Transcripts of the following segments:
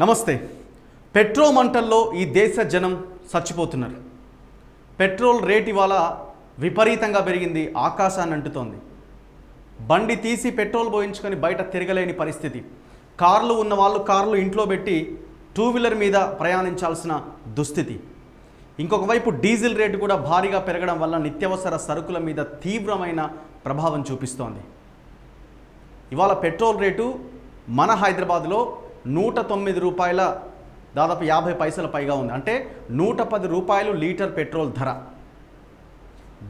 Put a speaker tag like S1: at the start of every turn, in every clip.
S1: నమస్తే. పెట్రోల్ మంటల్లో ఈ దేశ జనం చచ్చిపోతున్నారు. పెట్రోల్ రేట్ ఇవాళ విపరీతంగా పెరిగింది, ఆకాశాన్ని అంటుతోంది. బండి తీసి పెట్రోల్ పోయించుకొని బయట తిరగలేని పరిస్థితి. కార్లు ఉన్న వాళ్ళు కార్లు ఇంట్లో పెట్టి టూ వీలర్ మీద ప్రయాణించాల్సిన దుస్థితి. ఇంకొక వైపు డీజిల్ రేటు కూడా భారీగా పెరగడం వల్ల నిత్యావసర సరుకుల మీద తీవ్రమైన ప్రభావం చూపిస్తోంది. ఇవాళ పెట్రోల్ రేటు మన హైదరాబాద్లో 109 రూపాయల దాదాపు 50 పైసల పైగా ఉంది. అంటే 110 రూపాయలు లీటర్ పెట్రోల్ ధర.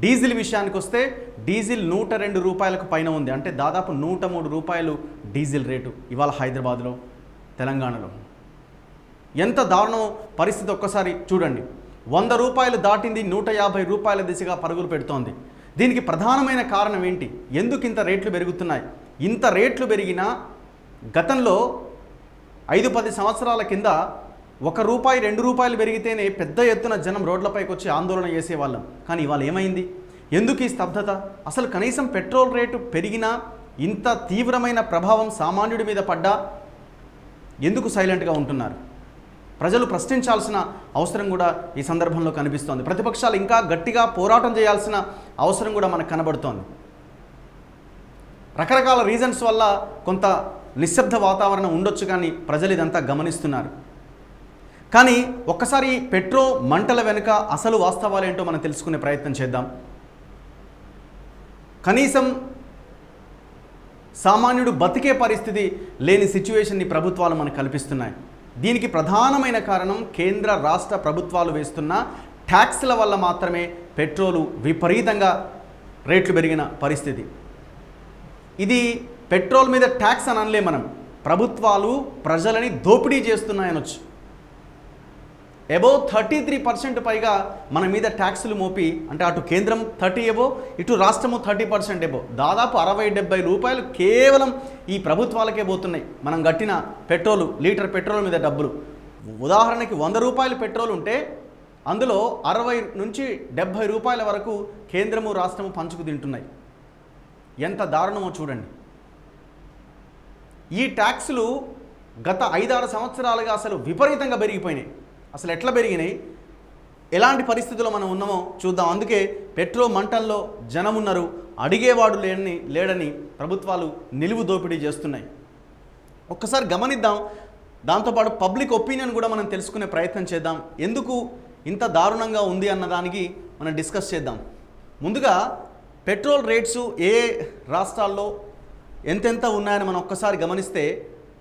S1: డీజిల్ విషయానికి వస్తే డీజిల్ 102 రూపాయలకు పైన ఉంది. అంటే దాదాపు 103 రూపాయలు డీజిల్ రేటు ఇవాళ హైదరాబాద్లో, తెలంగాణలో. ఎంత దారుణం పరిస్థితి ఒక్కసారి చూడండి. 100 రూపాయలు దాటింది, 150 రూపాయల దిశగా పరుగులు పెడుతోంది. దీనికి ప్రధానమైన కారణం ఏంటి? ఎందుకు ఇంత రేట్లు పెరుగుతున్నాయి? ఇంత రేట్లు పెరిగినా గతంలో 5-10 సంవత్సరాల కింద 1 రూపాయి 2 రూపాయలు పెరిగితేనే పెద్ద ఎత్తున జనం రోడ్లపైకి వచ్చి ఆందోళన చేసేవాళ్ళం. కానీ ఇవాళ ఏమైంది? ఎందుకు ఈ స్తబ్దత? అసలు కనీసం పెట్రోల్ రేటు పెరిగినా ఇంత తీవ్రమైన ప్రభావం సామాన్యుడి మీద పడ్డా ఎందుకు సైలెంట్గా ఉంటున్నారు? ప్రజలు ప్రశ్నించాల్సిన అవసరం కూడా ఈ సందర్భంలో కనిపిస్తోంది. ప్రతిపక్షాలు ఇంకా గట్టిగా పోరాటం చేయాల్సిన అవసరం కూడా మనకు కనబడుతోంది. రకరకాల రీజన్స్ వల్ల కొంత నిశ్శబ్ద వాతావరణం ఉండొచ్చు, కానీ ప్రజలు ఇదంతా గమనిస్తున్నారు. కానీ ఒక్కసారి పెట్రోల్ మంటల వెనుక అసలు వాస్తవాలు ఏంటో మనం తెలుసుకునే ప్రయత్నం చేద్దాం. కనీసం సామాన్యుడు బతికే పరిస్థితి లేని సిచ్యువేషన్ని ప్రభుత్వాలు మనకు కల్పిస్తున్నాయి. దీనికి ప్రధానమైన కారణం కేంద్ర రాష్ట్ర ప్రభుత్వాలు వేస్తున్న ట్యాక్స్ల వల్ల మాత్రమే పెట్రోలు విపరీతంగా రేట్లు పెరిగిన పరిస్థితి. ఇది పెట్రోల్ మీద ట్యాక్స్ అని అనలే, మనం ప్రభుత్వాలు ప్రజలని దోపిడీ చేస్తున్నాయనొచ్చు. అబౌవ్ 33% పైగా మన మీద ట్యాక్సులు మోపి, అంటే అటు కేంద్రం 30 ఎబో, ఇటు రాష్ట్రము 30% ఎబో, దాదాపు 60-70 రూపాయలు కేవలం ఈ ప్రభుత్వాలకే పోతున్నాయి మనం కట్టిన పెట్రోలు, లీటర్ పెట్రోల్ మీద డబ్బులు. ఉదాహరణకి 100 రూపాయలు పెట్రోల్ ఉంటే అందులో 60 నుంచి 70 రూపాయల వరకు కేంద్రము రాష్ట్రము పంచుకు తింటున్నాయి. ఎంత దారుణమో చూడండి. ఈ ట్యాక్సులు గత 5-6 సంవత్సరాలుగా అసలు విపరీతంగా పెరిగిపోయినాయి. అసలు ఎట్లా పెరిగినాయి, ఎలాంటి పరిస్థితుల్లో మనం ఉన్నామో చూద్దాం. అందుకే పెట్రోల్ మంటల్లో జనం ఉన్నారు, అడిగేవాడు లేడని ప్రభుత్వాలు నిలువు దోపిడీ చేస్తున్నాయి. ఒక్కసారి గమనిద్దాం. దాంతోపాటు పబ్లిక్ ఒపీనియన్ కూడా మనం తెలుసుకునే ప్రయత్నం చేద్దాం. ఎందుకు ఇంత దారుణంగా ఉంది అన్నదానికి మనం డిస్కస్ చేద్దాం. ముందుగా పెట్రోల్ రేట్స్ ఏ రాష్ట్రాల్లో ఎంతెంత ఉన్నాయని మనం ఒక్కసారి గమనిస్తే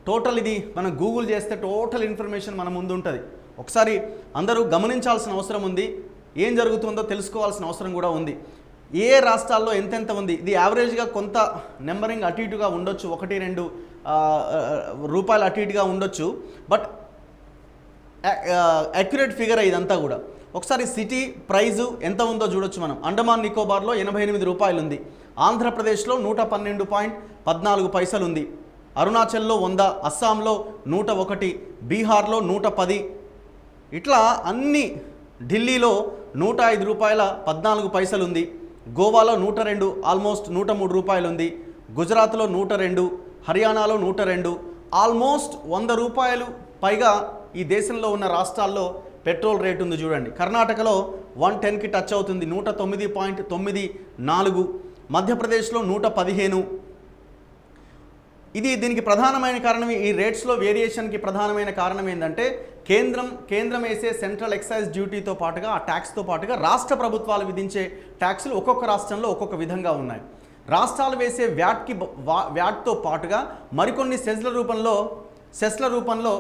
S1: టోటల్ ఇది మనం గూగుల్ చేస్తే టోటల్ ఇన్ఫర్మేషన్ మన ముందు ఉంటుంది. ఒకసారి అందరూ గమనించాల్సిన అవసరం ఉంది, ఏం జరుగుతుందో తెలుసుకోవాల్సిన అవసరం కూడా ఉంది. ఏ రాష్ట్రాల్లో ఎంతెంత ఉంది, ఇది యావరేజ్గా కొంత నెంబరింగ్ అటు ఇటుగా ఉండొచ్చు, 1-2 రూపాయలు అటు ఇటుగా ఉండొచ్చు, బట్ అక్యురేట్ ఫిగర్ ఇదంతా కూడా. ఒకసారి సిటీ ప్రైజు ఎంత ఉందో చూడొచ్చు మనం. అండమాన్ నికోబార్లో 88 రూపాయలు ఉంది, ఆంధ్రప్రదేశ్లో 112.14 పైసలు ఉంది, అరుణాచల్లో 100, అస్సాంలో 101, బీహార్లో 110, ఇట్లా అన్ని. ఢిల్లీలో 105 రూపాయల 14 పైసలు ఉంది, గోవాలో 102, ఆల్మోస్ట్ 103 రూపాయలు ఉంది, గుజరాత్లో 102, హర్యానాలో 102, ఆల్మోస్ట్ 100 రూపాయలు పైగా ఈ దేశంలో ఉన్న రాష్ట్రాల్లో పెట్రోల్ రేటు ఉంది చూడండి. కర్ణాటకలో 110కి టచ్ అవుతుంది, 109.94, మధ్యప్రదేశ్లో 115. దీనికి ప్రధానమైన కారణం, ఈ రేట్స్లో వేరియేషన్కి ప్రధానమైన కారణం ఏంటంటే కేంద్రం వేసే సెంట్రల్ ఎక్సైజ్ డ్యూటీతో పాటుగా, ఆ ట్యాక్స్తో పాటుగా రాష్ట్ర ప్రభుత్వాలు విధించే ట్యాక్సులు ఒక్కొక్క రాష్ట్రంలో ఒక్కొక్క విధంగా ఉన్నాయి. రాష్ట్రాలు వేసే వ్యాట్తో పాటుగా మరికొన్ని సెస్ల రూపంలో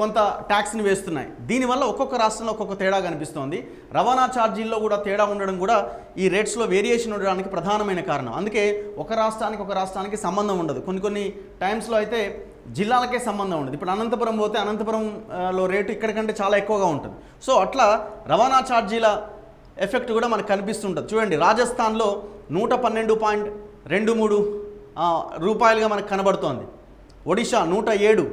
S1: కొంత ట్యాక్స్ని వేస్తున్నాయి. దీనివల్ల ఒక్కొక్క రాష్ట్రంలో ఒక్కొక్క తేడా కనిపిస్తోంది. రవాణా ఛార్జీల్లో కూడా తేడా ఉండడం కూడా ఈ రేట్స్లో వేరియేషన్ ఉండడానికి ప్రధానమైన కారణం. అందుకే ఒక రాష్ట్రానికి సంబంధం ఉండదు. కొన్ని టైమ్స్లో అయితే జిల్లాలకే సంబంధం ఉండదు. ఇప్పుడు అనంతపురం పోతే అనంతపురంలో రేటు ఇక్కడికంటే చాలా ఎక్కువగా ఉంటుంది. సో అట్లా రవాణా ఛార్జీల ఎఫెక్ట్ కూడా మనకు కనిపిస్తుంటుంది. చూడండి, రాజస్థాన్లో 112.23 రూపాయలుగా మనకు కనబడుతోంది, ఒడిషా 107,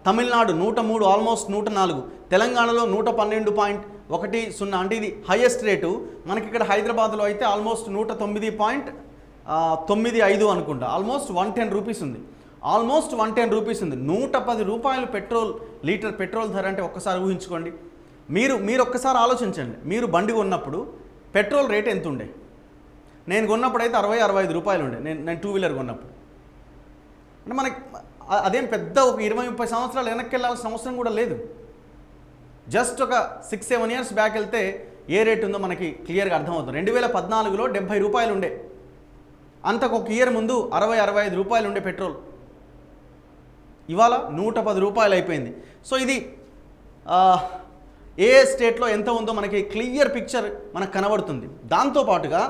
S1: తమిళనాడు 103, ఆల్మోస్ట్ 104, తెలంగాణలో 112.10, అంటే ఇది హైయెస్ట్ రేటు. మనకి ఇక్కడ హైదరాబాద్లో అయితే ఆల్మోస్ట్ 109.95 అనుకుంటా, ఆల్మోస్ట్ 110 రూపీస్ ఉంది. ఆల్మోస్ట్ 110 రూపీస్ ఉంది. 110 రూపాయలు లీటర్ పెట్రోల్ ధర అంటే ఒక్కసారి ఊహించుకోండి. మీరు ఒక్కసారి ఆలోచించండి. మీరు బండి కొన్నప్పుడు పెట్రోల్ రేట్ ఎంత ఉండే? నేను కొన్నప్పుడు అయితే 60-65 రూపాయలు ఉండే. నేను టూ వీలర్ కొన్నప్పుడు. అంటే మనకి అదేం పెద్ద ఒక 20-30 సంవత్సరాలు వెనక్కి వెళ్ళాల్సిన అవసరం కూడా లేదు. జస్ట్ ఒక 6-7 ఇయర్స్ బ్యాక్ వెళ్తే ఏ రేట్ ఉందో మనకి క్లియర్గా అర్థమవుతుంది. 2014లో 70 రూపాయలు ఉండే. అంతకు ఒక ఇయర్ ముందు 60-65 రూపాయలు ఉండే పెట్రోల్. ఇవాళ 110 రూపాయలు అయిపోయింది. సో ఇది ఏ స్టేట్లో ఎంత ఉందో మనకి క్లియర్ పిక్చర్ మనకు కనబడుతుంది. దాంతోపాటుగా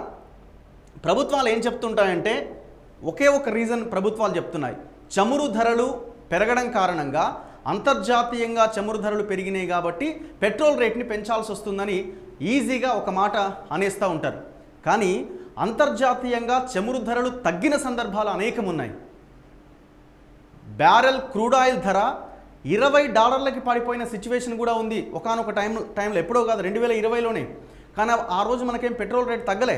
S1: ప్రభుత్వాలు ఏం చెప్తుంటాయంటే ఒకే ఒక రీజన్ ప్రభుత్వాలు చెప్తున్నాయి. చమురు ధరలు పెరగడం కారణంగా అంతర్జాతీయంగా చమురు ధరలు పెరిగినాయి కాబట్టి పెట్రోల్ రేట్ని పెంచాల్సి వస్తుందని ఈజీగా ఒక మాట అనేస్తూ ఉంటారు. కానీ అంతర్జాతీయంగా చమురు ధరలు తగ్గిన సందర్భాలు అనేకం ఉన్నాయి. బ్యారెల్ క్రూడ్ ఆయిల్ ధర $20 పడిపోయిన సిచ్యువేషన్ కూడా ఉంది ఒకానొక టైంలో. ఎప్పుడో కాదు, 2020లోనే. కానీ ఆ రోజు మనకేం పెట్రోల్ రేట్ తగ్గలే.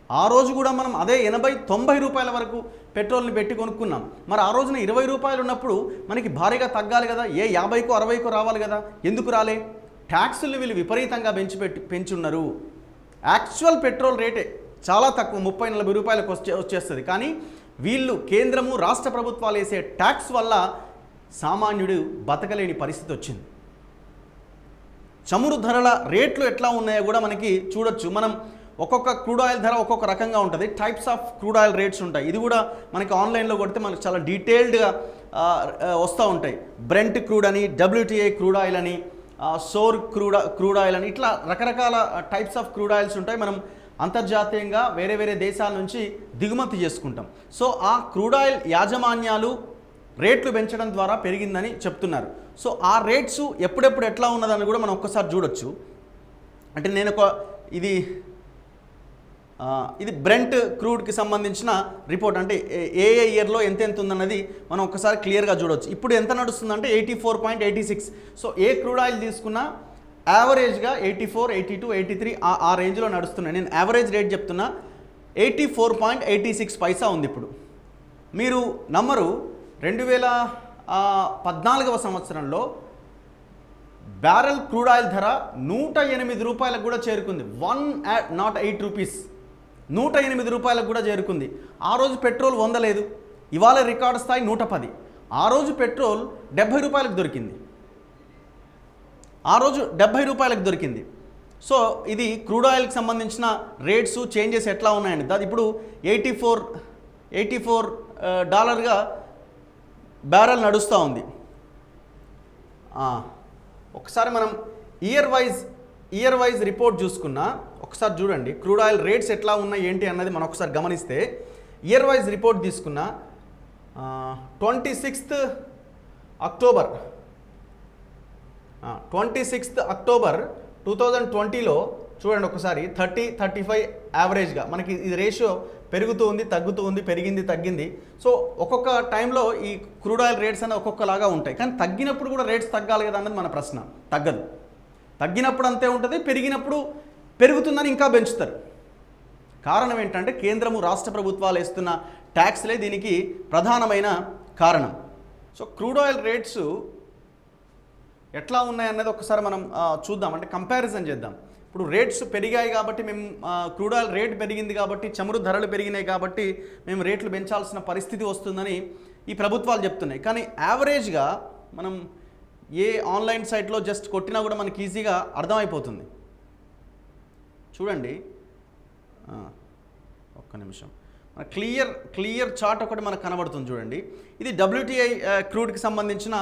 S1: ఆ రోజు కూడా మనం అదే 80-90 రూపాయల వరకు పెట్రోల్ని పెట్టి కొనుక్కున్నాం. మరి ఆ రోజున 20 రూపాయలు ఉన్నప్పుడు మనకి భారీగా తగ్గాలి కదా, 50కో 60కో రావాలి కదా, ఎందుకు రాలే? ట్యాక్సులు వీళ్ళు విపరీతంగా పెంచున్నారు. యాక్చువల్ పెట్రోల్ రేటే చాలా తక్కువ, 30-40 రూపాయలకు వచ్చేస్తుంది. కానీ వీళ్ళు కేంద్రము రాష్ట్ర ప్రభుత్వాలు వేసే ట్యాక్స్ వల్ల సామాన్యుడు బతకలేని పరిస్థితి వచ్చింది. చమురు ధరల రేట్లు ఎట్లా ఉన్నాయో కూడా మనకి చూడొచ్చు. మనం ఒక్కొక్క క్రూడ్ ఆయిల్ ధర ఒక్కొక్క రకంగా ఉంటుంది. Types of crude oil rates ఉంటాయి. ఇది కూడా మనకి ఆన్లైన్లో కొడితే మనకు చాలా డీటెయిల్డ్గా వస్తూ ఉంటాయి. బ్రెంట్ క్రూడ్ అని, WTI క్రూడ్ ఆయిల్ అని, సోర్ క్రూడ్ ఆయిల్ అని, ఇట్లా రకరకాల టైప్స్ ఆఫ్ క్రూడ్ ఆయిల్స్ ఉంటాయి. మనం అంతర్జాతీయంగా వేరే వేరే దేశాల నుంచి దిగుమతి చేసుకుంటాం. సో ఆ క్రూడ్ ఆయిల్ యాజమాన్యాలు రేట్లు పెంచడం ద్వారా పెరిగిందని చెప్తున్నారు. సో ఆ రేట్స్ ఎప్పుడెప్పుడు ఎట్లా ఉన్నదని కూడా మనం ఒక్కసారి చూడొచ్చు. అంటే నేను ఇది బ్రెంట్ క్రూడ్కి సంబంధించిన రిపోర్ట్. అంటే ఏ ఇయర్లో ఎంత ఉందన్నది మనం ఒక్కసారి క్లియర్గా చూడవచ్చు. ఇప్పుడు ఎంత నడుస్తుందంటే 84.86. సో ఏ క్రూడ్ ఆయిల్ తీసుకున్నా యావరేజ్గా 84, 82, 83 ఆ రేంజ్లో నడుస్తున్నాయి. నేను యావరేజ్ రేట్ చెప్తున్నా, 84.86 పైసా ఉంది ఇప్పుడు. మీరు నమ్మరు, 2014వ సంవత్సరంలో బ్యారెల్ క్రూడ్ ఆయిల్ ధర 108 రూపాయలకు కూడా చేరుకుంది. 108 రూపీస్, 108 రూపాయలకు కూడా చేరుకుంది. ఆ రోజు పెట్రోల్ 100 లేదు. ఇవాళ రికార్డు స్థాయి 110. ఆ రోజు పెట్రోల్ 70 రూపాయలకు దొరికింది. ఆ రోజు 70 రూపాయలకు దొరికింది. సో ఇది క్రూడ్ ఆయిల్కి సంబంధించిన రేట్స్ చేంజెస్ ఎట్లా ఉన్నాయండి. దాని ఇప్పుడు 84 డాలర్గా బ్యారెల్ నడుస్తూ ఉంది. ఒకసారి మనం ఇయర్ వైజ్ రిపోర్ట్ చూసుకున్నా ఒకసారి చూడండి క్రూడ్ ఆయిల్ రేట్స్ ఎట్లా ఉన్నాయి ఏంటి అన్నది మనం ఒకసారి గమనిస్తే, ఇయర్ వైజ్ రిపోర్ట్ తీసుకున్న 26th అక్టోబర్ 2020లో చూడండి ఒకసారి 30-35 యావరేజ్గా మనకి ఇది రేషియో పెరుగుతూ ఉంది, తగ్గుతూ ఉంది, పెరిగింది, తగ్గింది. సో ఒక్కొక్క టైంలో ఈ క్రూడ్ ఆయిల్ రేట్స్ అనేవి ఒక్కొక్కలాగా ఉంటాయి. కానీ తగ్గినప్పుడు కూడా రేట్స్ తగ్గాలి కదా అన్నది మన ప్రశ్న. తగ్గదు. తగ్గినప్పుడు అంతే ఉంటుంది, పెరిగినప్పుడు పెరుగుతుందని ఇంకా పెంచుతారు. కారణం ఏంటంటే కేంద్రము రాష్ట్ర ప్రభుత్వాలు వేస్తున్న ట్యాక్స్లే దీనికి ప్రధానమైన కారణం. సో క్రూడ్ ఆయిల్ రేట్స్ ఎట్లా ఉన్నాయన్నది ఒకసారి మనం చూద్దాం. అంటే కంపారిజన్ చేద్దాం. ఇప్పుడు రేట్స్ పెరిగాయి కాబట్టి మేము క్రూడ్ ఆయిల్ రేట్ పెరిగింది కాబట్టి, చమురు ధరలు పెరిగినాయి కాబట్టి మేము రేట్లు పెంచాల్సిన పరిస్థితి వస్తుందని ఈ ప్రభుత్వాలు చెప్తున్నాయి. కానీ యావరేజ్గా మనం ఏ ఆన్లైన్ సైట్లో జస్ట్ కొట్టినా కూడా మనకి ఈజీగా అర్థమైపోతుంది. చూడండి ఒక్క నిమిషం, క్లియర్ చార్ట్ ఒకటి మనకు కనబడుతుంది చూడండి. ఇది WTI క్రూడ్కి సంబంధించిన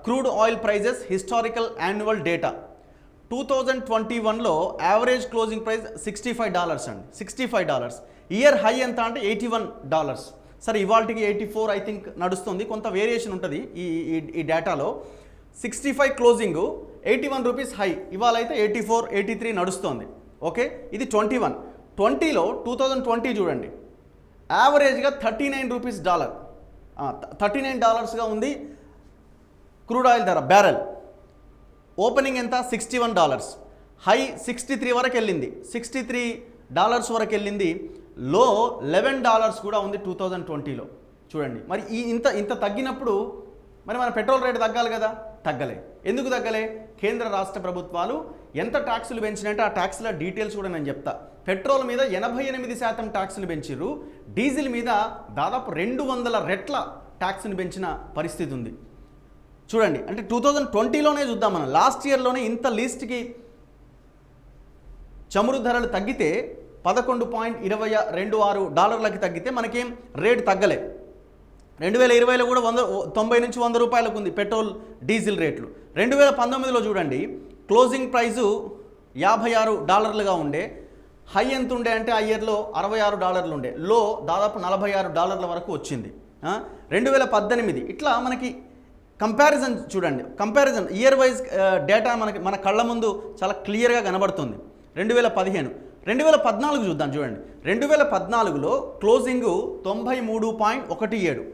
S1: crude oil prices historical annual data. 2021లో యావరేజ్ క్లోజింగ్ ప్రైస్ $65 అండి. $65. ఇయర్ హై ఎంత అంటే $81. సరే ఇవాళకి 84 ఐ థింక్ నడుస్తుంది, కొంత వేరియేషన్ ఉంటుంది ఈ డేటాలో. 65 క్లోజింగ్, 81 రూపీస్ హై. ఇవాళ అయితే 84, 83 నడుస్తుంది. ఓకే, ఇది 2020లో 2020 చూడండి యావరేజ్గా $39 ఉంది క్రూడ్ ఆయిల్ ధర బ్యారెల్. ఓపెనింగ్ ఎంత? $61, హై 63 వరకు వెళ్ళింది, $63 వరకు వెళ్ళింది. లో $11 కూడా ఉంది 2020లో. చూడండి మరి ఈ ఇంత ఇంత తగ్గినప్పుడు మరి మన పెట్రోల్ రేటు తగ్గాలి కదా, తగ్గలే. ఎందుకు తగ్గలే? కేంద్ర రాష్ట్ర ప్రభుత్వాలు ఎంత ట్యాక్సులు పెంచినట్టే ఆ ట్యాక్సుల డీటెయిల్స్ కూడా నేను చెప్తా. పెట్రోల్ మీద 88% ట్యాక్సులు పెంచిర్రు, డీజిల్ మీద దాదాపు 200 రెట్ల ట్యాక్స్ని పెంచిన పరిస్థితి ఉంది. చూడండి, అంటే 2020లోనే చూద్దాం మనం, లాస్ట్ ఇయర్లోనే ఇంత లీస్ట్కి చమురు ధరలు తగ్గితే $11.26 తగ్గితే మనకేం రేటు తగ్గలే. 2020లో కూడా 90 నుంచి 100 రూపాయలకు ఉంది పెట్రోల్ డీజిల్ రేట్లు. 2019లో చూడండి క్లోజింగ్ ప్రైజు $56గా ఉండే, హై ఎంత ఉండే అంటే ఆ ఇయర్లో $66 ఉండే, లో దాదాపు $46 వరకు వచ్చింది. 2018 ఇట్లా మనకి కంపారిజన్ చూడండి, కంపారిజన్ ఇయర్ వైజ్ డేటా మన కళ్ళ ముందు చాలా క్లియర్గా కనబడుతుంది. 2014 చూద్దాం. చూడండి 2014లో క్లోజింగు $93.17,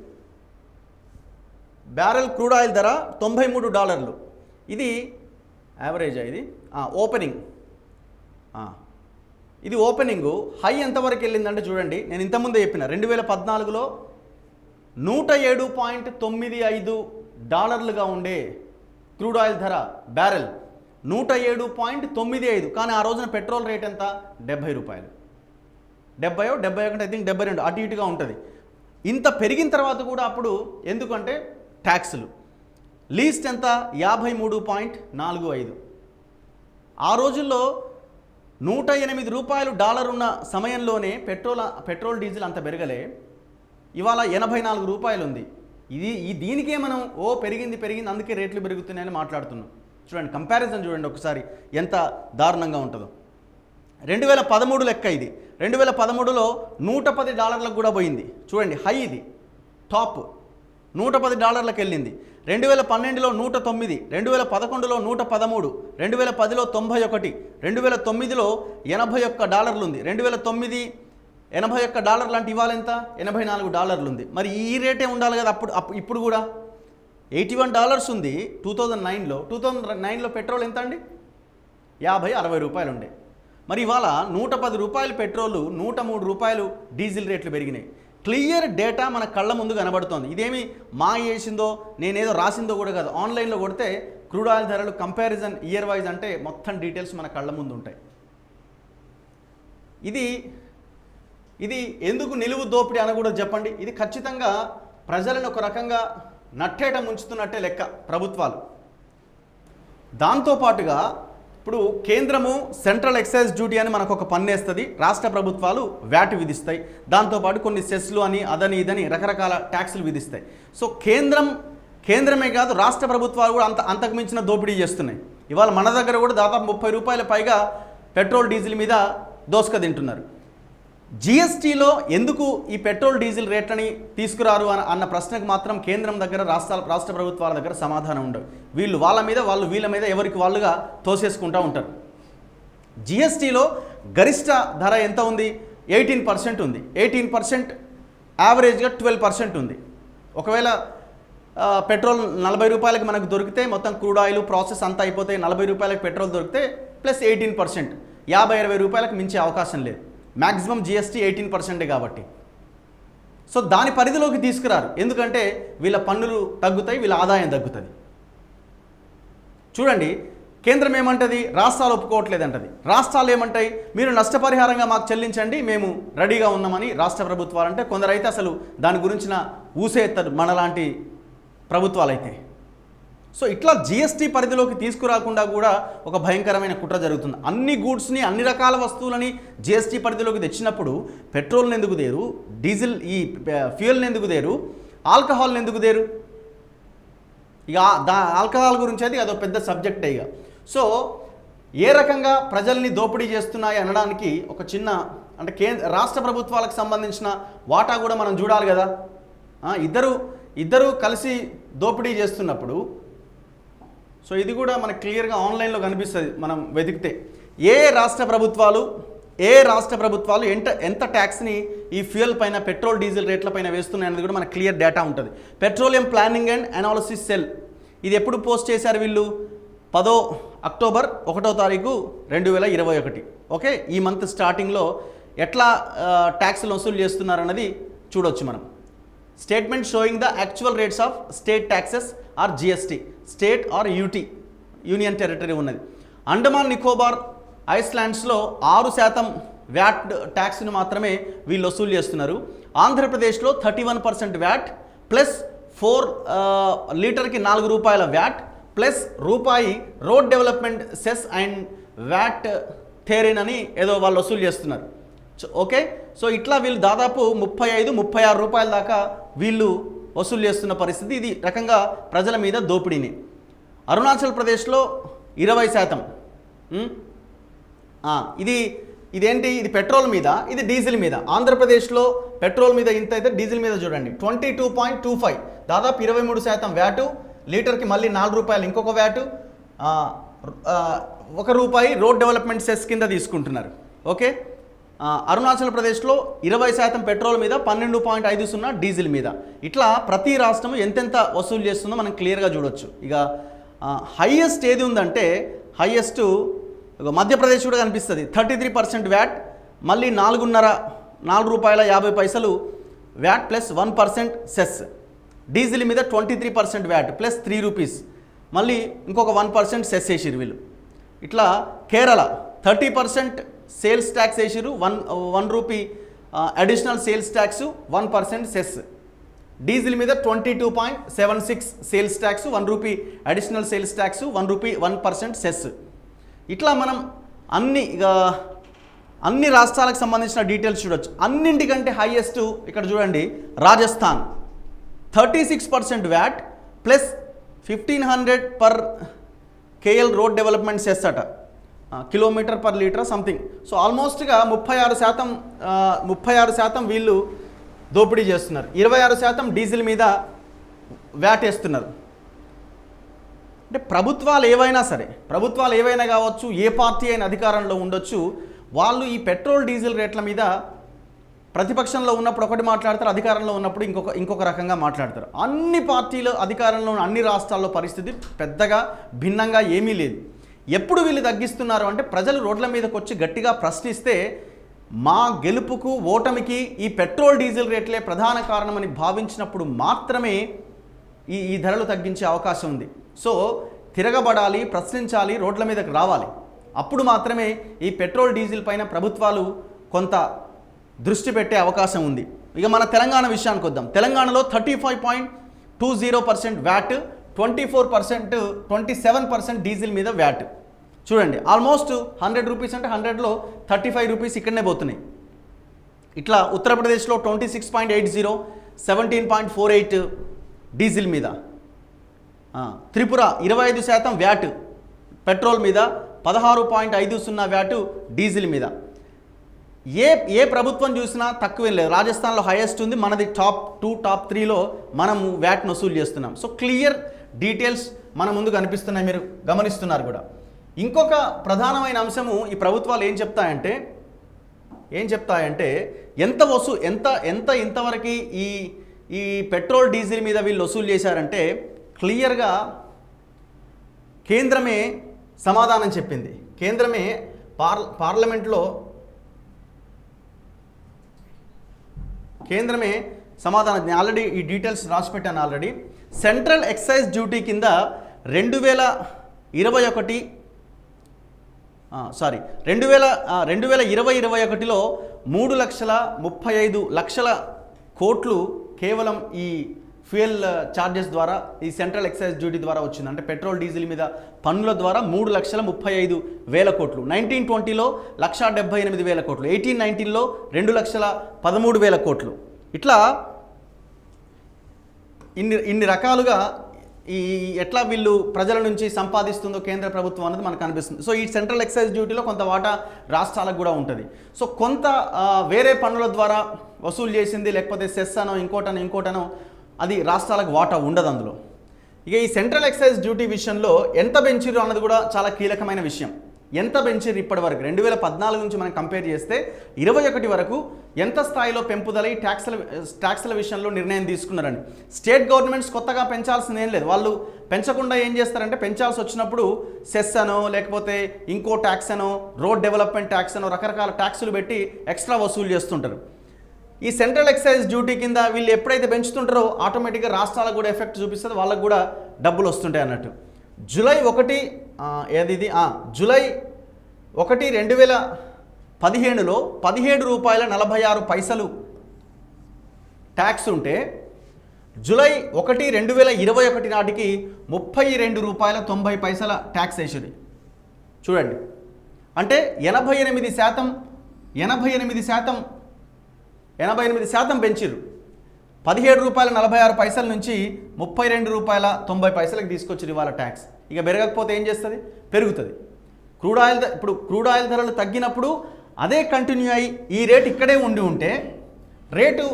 S1: బ్యారెల్ క్రూడ్ ఆయిల్ ధర $93. ఇది యావరేజా? ఇది ఓపెనింగ్, ఇది ఓపెనింగు. హై ఎంతవరకు వెళ్ళిందంటే చూడండి, నేను ఇంతకుముందే చెప్పిన 2014లో $107.95 ఉండే క్రూడ్ ఆయిల్ ధర బ్యారెల్, 107.95. కానీ ఆ రోజున పెట్రోల్ రేట్ ఎంత? 70 రూపాయలు, 71 ఐ థింక్ 72 అటు ఇటుగా ఉంటుంది. ఇంత పెరిగిన తర్వాత కూడా అప్పుడు ఎందుకంటే ట్యాక్సులు, లీస్ట్ ఎంత? 53.45. ఆ రోజుల్లో $108 ఉన్న సమయంలోనే పెట్రోల్ డీజిల్ అంత పెరగలే. ఇవాళ 84 రూపాయలు ఉంది. దీనికే మనం పెరిగింది అందుకే రేట్లు పెరుగుతున్నాయని మాట్లాడుతున్నాం. చూడండి కంపారిజన్ చూడండి ఒకసారి ఎంత దారుణంగా ఉంటుందో. 2013 లెక్క ఇది. 2013లో $110 కూడా పోయింది. చూడండి హై, ఇది టాప్, $110 వెళ్ళింది. 2012లో 109, 2011లో 113, 2010లో 91, 2009లో $81 ఉంది. 2009 $81 అంటే ఇవాళ ఎంత? $84 ఉంది. మరి ఈ రేటే ఉండాలి కదా ఇప్పుడు కూడా. $81 ఉంది 2009లో. 2009లో పెట్రోల్ ఎంత అండి? 50-60 రూపాయలు ఉండే. మరి ఇవాళ 110 రూపాయలు పెట్రోలు, 103 రూపాయలు డీజిల్ రేట్లు పెరిగినాయి. క్లియర్ డేటా మన కళ్ళ ముందు కనబడుతోంది. ఇదేమి చేసిందో నేనేదో రాసిందో కూడా కాదు. ఆన్లైన్లో కొడితే క్రూడ్ ఆయిల్ ధరలు కంపారిజన్ ఇయర్ వైజ్ అంటే మొత్తం డీటెయిల్స్ మన కళ్ళ ముందు ఉంటాయి. ఇది ఎందుకు నిలువు దోపిడీ అనకూడదు చెప్పండి? ఇది ఖచ్చితంగా ప్రజలను ఒక రకంగా నట్టేట ముంచుతున్నట్టే లెక్క ప్రభుత్వాలు. దాంతోపాటుగా ఇప్పుడు కేంద్రము సెంట్రల్ ఎక్సైజ్ డ్యూటీ అని మనకు ఒక పన్ను వేస్తుంది, రాష్ట్ర ప్రభుత్వాలు వ్యాట్ విధిస్తాయి, దాంతోపాటు కొన్ని సెస్లు అని అదని ఇదని రకరకాల ట్యాక్సులు విధిస్తాయి. సో కేంద్రమే కాదు రాష్ట్ర ప్రభుత్వాలు కూడా అంతకు మించిన దోపిడీ చేస్తున్నాయి. ఇవాళ మన దగ్గర కూడా దాదాపు 30 రూపాయల పైగా పెట్రోల్ డీజిల్ మీద దోసుక తింటున్నారు. జిఎస్టీలో ఎందుకు ఈ పెట్రోల్ డీజిల్ రేట్లని తీసుకురారు అన్న ప్రశ్నకు మాత్రం కేంద్రం దగ్గర రాష్ట్ర ప్రభుత్వాల దగ్గర సమాధానం ఉండదు. వాళ్ళు వీళ్ళ మీద ఎవరికి వాళ్ళుగా తోసేసుకుంటూ ఉంటారు. జిఎస్టీలో గరిష్ట ధర ఎంత ఉంది? 18% ఉంది. 18% యావరేజ్గా 12% ఉంది. ఒకవేళ పెట్రోల్ 40 రూపాయలకి మనకు దొరికితే మొత్తం క్రూడ్ ఆయిల్ ప్రాసెస్ అంతా అయిపోతే 40 రూపాయలకి పెట్రోల్ దొరికితే ప్లస్ 18%, 50-60 రూపాయలకు మించే అవకాశం లేదు. మ్యాక్సిమం జిఎస్టీ 18% కాబట్టి. సో దాని పరిధిలోకి తీసుకురారు, ఎందుకంటే వీళ్ళ పన్నులు తగ్గుతాయి, వీళ్ళ ఆదాయం తగ్గుతుంది. చూడండి కేంద్రం ఏమంటుంది? రాష్ట్రాలు ఒప్పుకోవట్లేదంటది. రాష్ట్రాలు ఏమంటాయి? మీరు నష్టపరిహారంగా మాకు చెల్లించండి, మేము రెడీగా ఉన్నామని రాష్ట్ర ప్రభుత్వాలు అంటే, కొందరైతే అసలు దాని గురించిన ఊసే ఎత్తరు మనలాంటి ప్రభుత్వాలైతే. సో ఇట్లా జిఎస్టీ పరిధిలోకి తీసుకురాకుండా కూడా ఒక భయంకరమైన కుట్ర జరుగుతుంది. అన్ని గూడ్స్ని, అన్ని రకాల వస్తువులని జిఎస్టీ పరిధిలోకి తెచ్చినప్పుడు పెట్రోల్ని ఎందుకు దేరు, డీజిల్ ఈ ఫ్యూయల్ని ఎందుకు దేరు, ఆల్కహాల్ని ఎందుకు దేరు? ఇక ఆల్కహాల్ గురించి అయితే అదొక పెద్ద సబ్జెక్టే. ఇక సో ఏ రకంగా ప్రజల్ని దోపిడీ చేస్తున్నాయి అనడానికి ఒక చిన్న అంటే రాష్ట్ర ప్రభుత్వాలకు సంబంధించిన వాటా కూడా మనం చూడాలి కదా. ఇద్దరు కలిసి దోపిడీ చేస్తున్నప్పుడు సో ఇది కూడా మనకు క్లియర్గా ఆన్లైన్లో కనిపిస్తుంది మనం వెతికితే. ఏ రాష్ట్ర ప్రభుత్వాలు ఎంత ట్యాక్స్ని ఈ ఫ్యూయల్ పైన, పెట్రోల్ డీజిల్ రేట్ల పైన వేస్తున్నాయనేది కూడా మనకు క్లియర్ డేటా ఉంటుంది. Petroleum planning and analysis cell ఇది ఎప్పుడు పోస్ట్ చేశారు వీళ్ళు? 10 అక్టోబర్ 2021. ఓకే, ఈ మంత్ స్టార్టింగ్లో ఎట్లా ట్యాక్స్లు వసూలు చేస్తున్నారన్నది చూడొచ్చు మనం. Statement showing the actual rates of state taxes or GST, state or UT, union territory ఉన్నది. అండమాన్ నికోబార్ ఐస్లాండ్స్లో 6% వ్యాట్ ట్యాక్స్ను మాత్రమే వీళ్ళు వసూలు చేస్తున్నారు. ఆంధ్రప్రదేశ్లో 31% వ్యాట్ ప్లస్ 4 లీటర్కి 4 రూపాయల వ్యాట్ ప్లస్ రూపాయి road development cess and VAT థేరిన్ అని ఏదో వాళ్ళు వసూలు చేస్తున్నారు. ఓకే, సో ఇట్లా వీళ్ళు దాదాపు 35-36 రూపాయల దాకా వీళ్ళు వసూలు చేస్తున్న పరిస్థితి. ఇది రకంగా ప్రజల మీద దోపిడీని. అరుణాచల్ ప్రదేశ్లో 20%. ఇదేంటి, ఇది పెట్రోల్ మీద, ఇది డీజిల్ మీద. ఆంధ్రప్రదేశ్లో పెట్రోల్ మీద ఇంత అయితే డీజిల్ మీద చూడండి 22.25, దాదాపు 23% వ్యాటు, లీటర్కి మళ్ళీ 4 రూపాయలు ఇంకొక వ్యాటు, 1 రూపాయి రోడ్ డెవలప్మెంట్ సెస్ కింద తీసుకుంటున్నారు. ఓకే, అరుణాచల్ ప్రదేశ్లో 20% పెట్రోల్ మీద, 12.50 డీజిల్ మీద. ఇట్లా ప్రతి రాష్ట్రం ఎంతెంత వసూలు చేస్తుందో మనం క్లియర్గా చూడొచ్చు. ఇక హైయెస్ట్ ఏది ఉందంటే, హైయెస్ట్ మధ్యప్రదేశ్ కూడా కనిపిస్తుంది. 33% వ్యాట్, మళ్ళీ 4 రూపాయల 50 పైసలు వ్యాట్ ప్లస్ 1% సెస్. డీజిల్ మీద 23% వ్యాట్ ప్లస్ 3 రూపీస్, మళ్ళీ ఇంకొక 1% సెస్ వేసిరు వీళ్ళు. ఇట్లా కేరళ 30% సేల్స్ ట్యాక్స్ వేసిరు, 1 rupee additional sales tax, 1% cess. Diesel మీద 22.76 sales tax, 1 rupee additional sales tax, 1 rupee 1% cess. ఇట్లా మనం అన్ని రాష్ట్రాలకు సంబంధించిన డీటెయిల్స్ చూడొచ్చు. అన్నింటికంటే హైయెస్ట్ ఇక్కడ చూడండి, Rajasthan 36% VAT plus 1500 per KL road development cess అట, kilometre per litre something. So ఆల్మోస్ట్గా 36% వీళ్ళు దోపిడీ చేస్తున్నారు. 26% డీజిల్ మీద వ్యాట్ వేస్తున్నారు. అంటే ప్రభుత్వాలు ఏవైనా కావచ్చు, ఏ పార్టీ అయినా అధికారంలో ఉండొచ్చు, వాళ్ళు ఈ పెట్రోల్ డీజిల్ రేట్ల మీద ప్రతిపక్షంలో ఉన్నప్పుడు ఒకటి మాట్లాడతారు, అధికారంలో ఉన్నప్పుడు ఇంకొక రకంగా మాట్లాడతారు. అన్ని పార్టీలు అధికారంలో ఉన్న అన్ని రాష్ట్రాల్లో పరిస్థితి పెద్దగా భిన్నంగా ఏమీ లేదు. ఎప్పుడు వీళ్ళు తగ్గిస్తున్నారు అంటే, ప్రజలు రోడ్ల మీదకి వచ్చి గట్టిగా ప్రశ్నిస్తే మా గెలుపుకు ఓటమికి ఈ పెట్రోల్ డీజిల్ రేట్లే ప్రధాన కారణమని భావించినప్పుడు మాత్రమే ఈ ధరలు తగ్గించే అవకాశం ఉంది. సో తిరగబడాలి, ప్రశ్నించాలి, రోడ్ల మీదకి రావాలి. అప్పుడు మాత్రమే ఈ పెట్రోల్ డీజిల్ పైన ప్రభుత్వాలు కొంత దృష్టి పెట్టే అవకాశం ఉంది. ఇక మన తెలంగాణ విషయానికి వద్దాం. తెలంగాణలో 35.20% వ్యాట్, 27% డీజిల్ మీద వ్యాట్. చూడండి, ఆల్మోస్ట్ 100 రూపీస్ అంటే 100లో 35 రూపీస్ ఇక్కడనే పోతున్నాయి. ఇట్లా ఉత్తరప్రదేశ్లో 26.80, 17.48 డీజిల్ మీద. త్రిపుర 25% వ్యాట్ పెట్రోల్ మీద, 16.50 వ్యాటు డీజిల్ మీద. ఏ ప్రభుత్వం చూసినా తక్కువేం లేదు. రాజస్థాన్లో హైయెస్ట్ ఉంది, మనది టాప్ 2, టాప్ 3లో మనము వ్యాట్ను వసూలు చేస్తున్నాం. సో క్లియర్ డీటెయిల్స్ మన ముందు కనిపిస్తున్నాయి, మీరు గమనిస్తున్నారు కూడా. ఇంకొక ప్రధానమైన అంశము, ఈ ప్రభుత్వాలు ఏం చెప్తాయంటే ఇంతవరకు ఈ పెట్రోల్ డీజిల్ మీద వీళ్ళు వసూలు చేశారంటే క్లియర్గా కేంద్రమే సమాధానం చెప్పింది. కేంద్రమే పార్లమెంట్లో సమాధానం. ఆల్రెడీ ఈ డీటెయిల్స్ రాసిపెట్టాను ఆల్రెడీ. సెంట్రల్ ఎక్సైజ్ డ్యూటీ కింద 2020-21లో 3,35,00,000 కోట్లు కేవలం ఈ ఫ్యూయల్ ఛార్జెస్ ద్వారా, ఈ సెంట్రల్ ఎక్సైజ్ డ్యూటీ ద్వారా వచ్చింది. అంటే పెట్రోల్ డీజిల్ మీద పన్నుల ద్వారా 3,35,000 కోట్లు. 1920లో 1,78,000 కోట్లు, 1819లో 2,13,000 కోట్లు. ఇట్లా ఇన్ని రకాలుగా ఎట్లా వీళ్ళు ప్రజల నుంచి సంపాదిస్తుందో కేంద్ర ప్రభుత్వం అనేది మనకు అనిపిస్తుంది. సో ఈ సెంట్రల్ ఎక్సైజ్ డ్యూటీలో కొంత వాటా రాష్ట్రాలకు కూడా ఉంటుంది. సో కొంత వేరే పన్నుల ద్వారా వసూలు చేసింది, లేకపోతే సెస్ అనో ఇంకోటనో అది రాష్ట్రాలకు వాటా ఉండదు అందులో. ఇక ఈ సెంట్రల్ ఎక్సైజ్ డ్యూటీ విషయంలో ఎంత పెంచిర్రు అన్నది కూడా చాలా కీలకమైన విషయం. ఎంత పెంచిర్రు ఇప్పటి వరకు 2014 నుంచి మనం కంపేర్ చేస్తే 21 వరకు ఎంత స్థాయిలో పెంపుదల ఈ ట్యాక్స్ల విషయంలో నిర్ణయం తీసుకున్నారండి. స్టేట్ గవర్నమెంట్స్ కొత్తగా పెంచాల్సింది ఏం లేదు. వాళ్ళు పెంచకుండా ఏం చేస్తారంటే, పెంచాల్సి వచ్చినప్పుడు సెస్ అనో లేకపోతే ఇంకో ట్యాక్స్ అనో రోడ్ డెవలప్మెంట్ ట్యాక్స్ అనో రకరకాల ట్యాక్సులు పెట్టి ఎక్స్ట్రా వసూలు చేస్తుంటారు. ఈ సెంట్రల్ ఎక్సైజ్ డ్యూటీ కింద వీళ్ళు ఎప్పుడైతే పెంచుతుంటారో ఆటోమేటిక్గా రాష్ట్రాలకు కూడా ఎఫెక్ట్ చూపిస్తుంది, వాళ్ళకు కూడా డబ్బులు వస్తుంటాయి అన్నట్టు. జూలై 1 జూలై 1, 2017లో ₹17.46 ట్యాక్స్ ఉంటే జూలై 1, 2021 నాటికి ₹32.90 ట్యాక్స్ వేసింది. చూడండి, అంటే 88% పెంచిర్రు. ₹17.46 నుంచి ₹32.90 తీసుకొచ్చారు ఇవాళ ట్యాక్స్. ఇక పెరగకపోతే ఏం చేస్తుంది? పెరుగుతుంది. క్రూడ్ ఆయిల్ ధరలు తగ్గినప్పుడు అదే కంటిన్యూ అయ్యి ఈ రేటు ఇక్కడే ఉంటే రేటు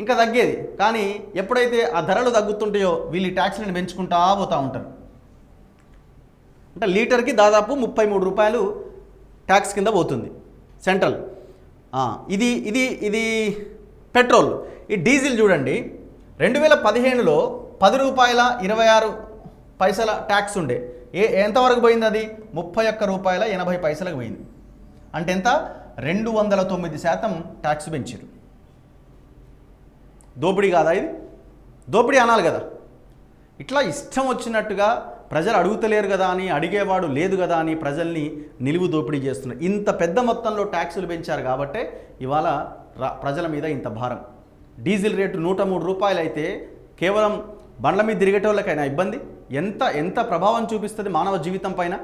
S1: ఇంకా తగ్గేది. కానీ ఎప్పుడైతే ఆ ధరలు తగ్గుతుంటాయో వీళ్ళు ట్యాక్స్లను పెంచుకుంటా పోతూ ఉంటారు. అంటే లీటర్కి దాదాపు ₹33 ట్యాక్స్ కింద పోతుంది సెంట్రల్. ఇది పెట్రోల్. ఈ డీజిల్ చూడండి, 2017లో ₹10.26 ట్యాక్స్ ఉండే. ఎంతవరకు పోయింది? అది ₹31.80 పోయింది. అంటే ఎంత? 209% ట్యాక్స్ పెంచారు. దోపిడీ కాదా ఇది? దోపిడీ అనాలి కదా. ఇట్లా ఇష్టం వచ్చినట్టుగా ప్రజలు అడుగుతలేరు కదా అని, అడిగేవాడు లేదు కదా అని ప్రజల్ని నిలువు దోపిడీ చేస్తున్నారు. ఇంత పెద్ద మొత్తంలో ట్యాక్సులు పెంచారు కాబట్టే ఇవాళ ప్రజల మీద ఇంత భారం. డీజిల్ రేటు ₹103 అయితే కేవలం బండ్ల మీద తిరిగేటోళ్ళకైనా ఇబ్బంది. ఎంత ప్రభావం చూపిస్తుంది మానవ జీవితం పైన.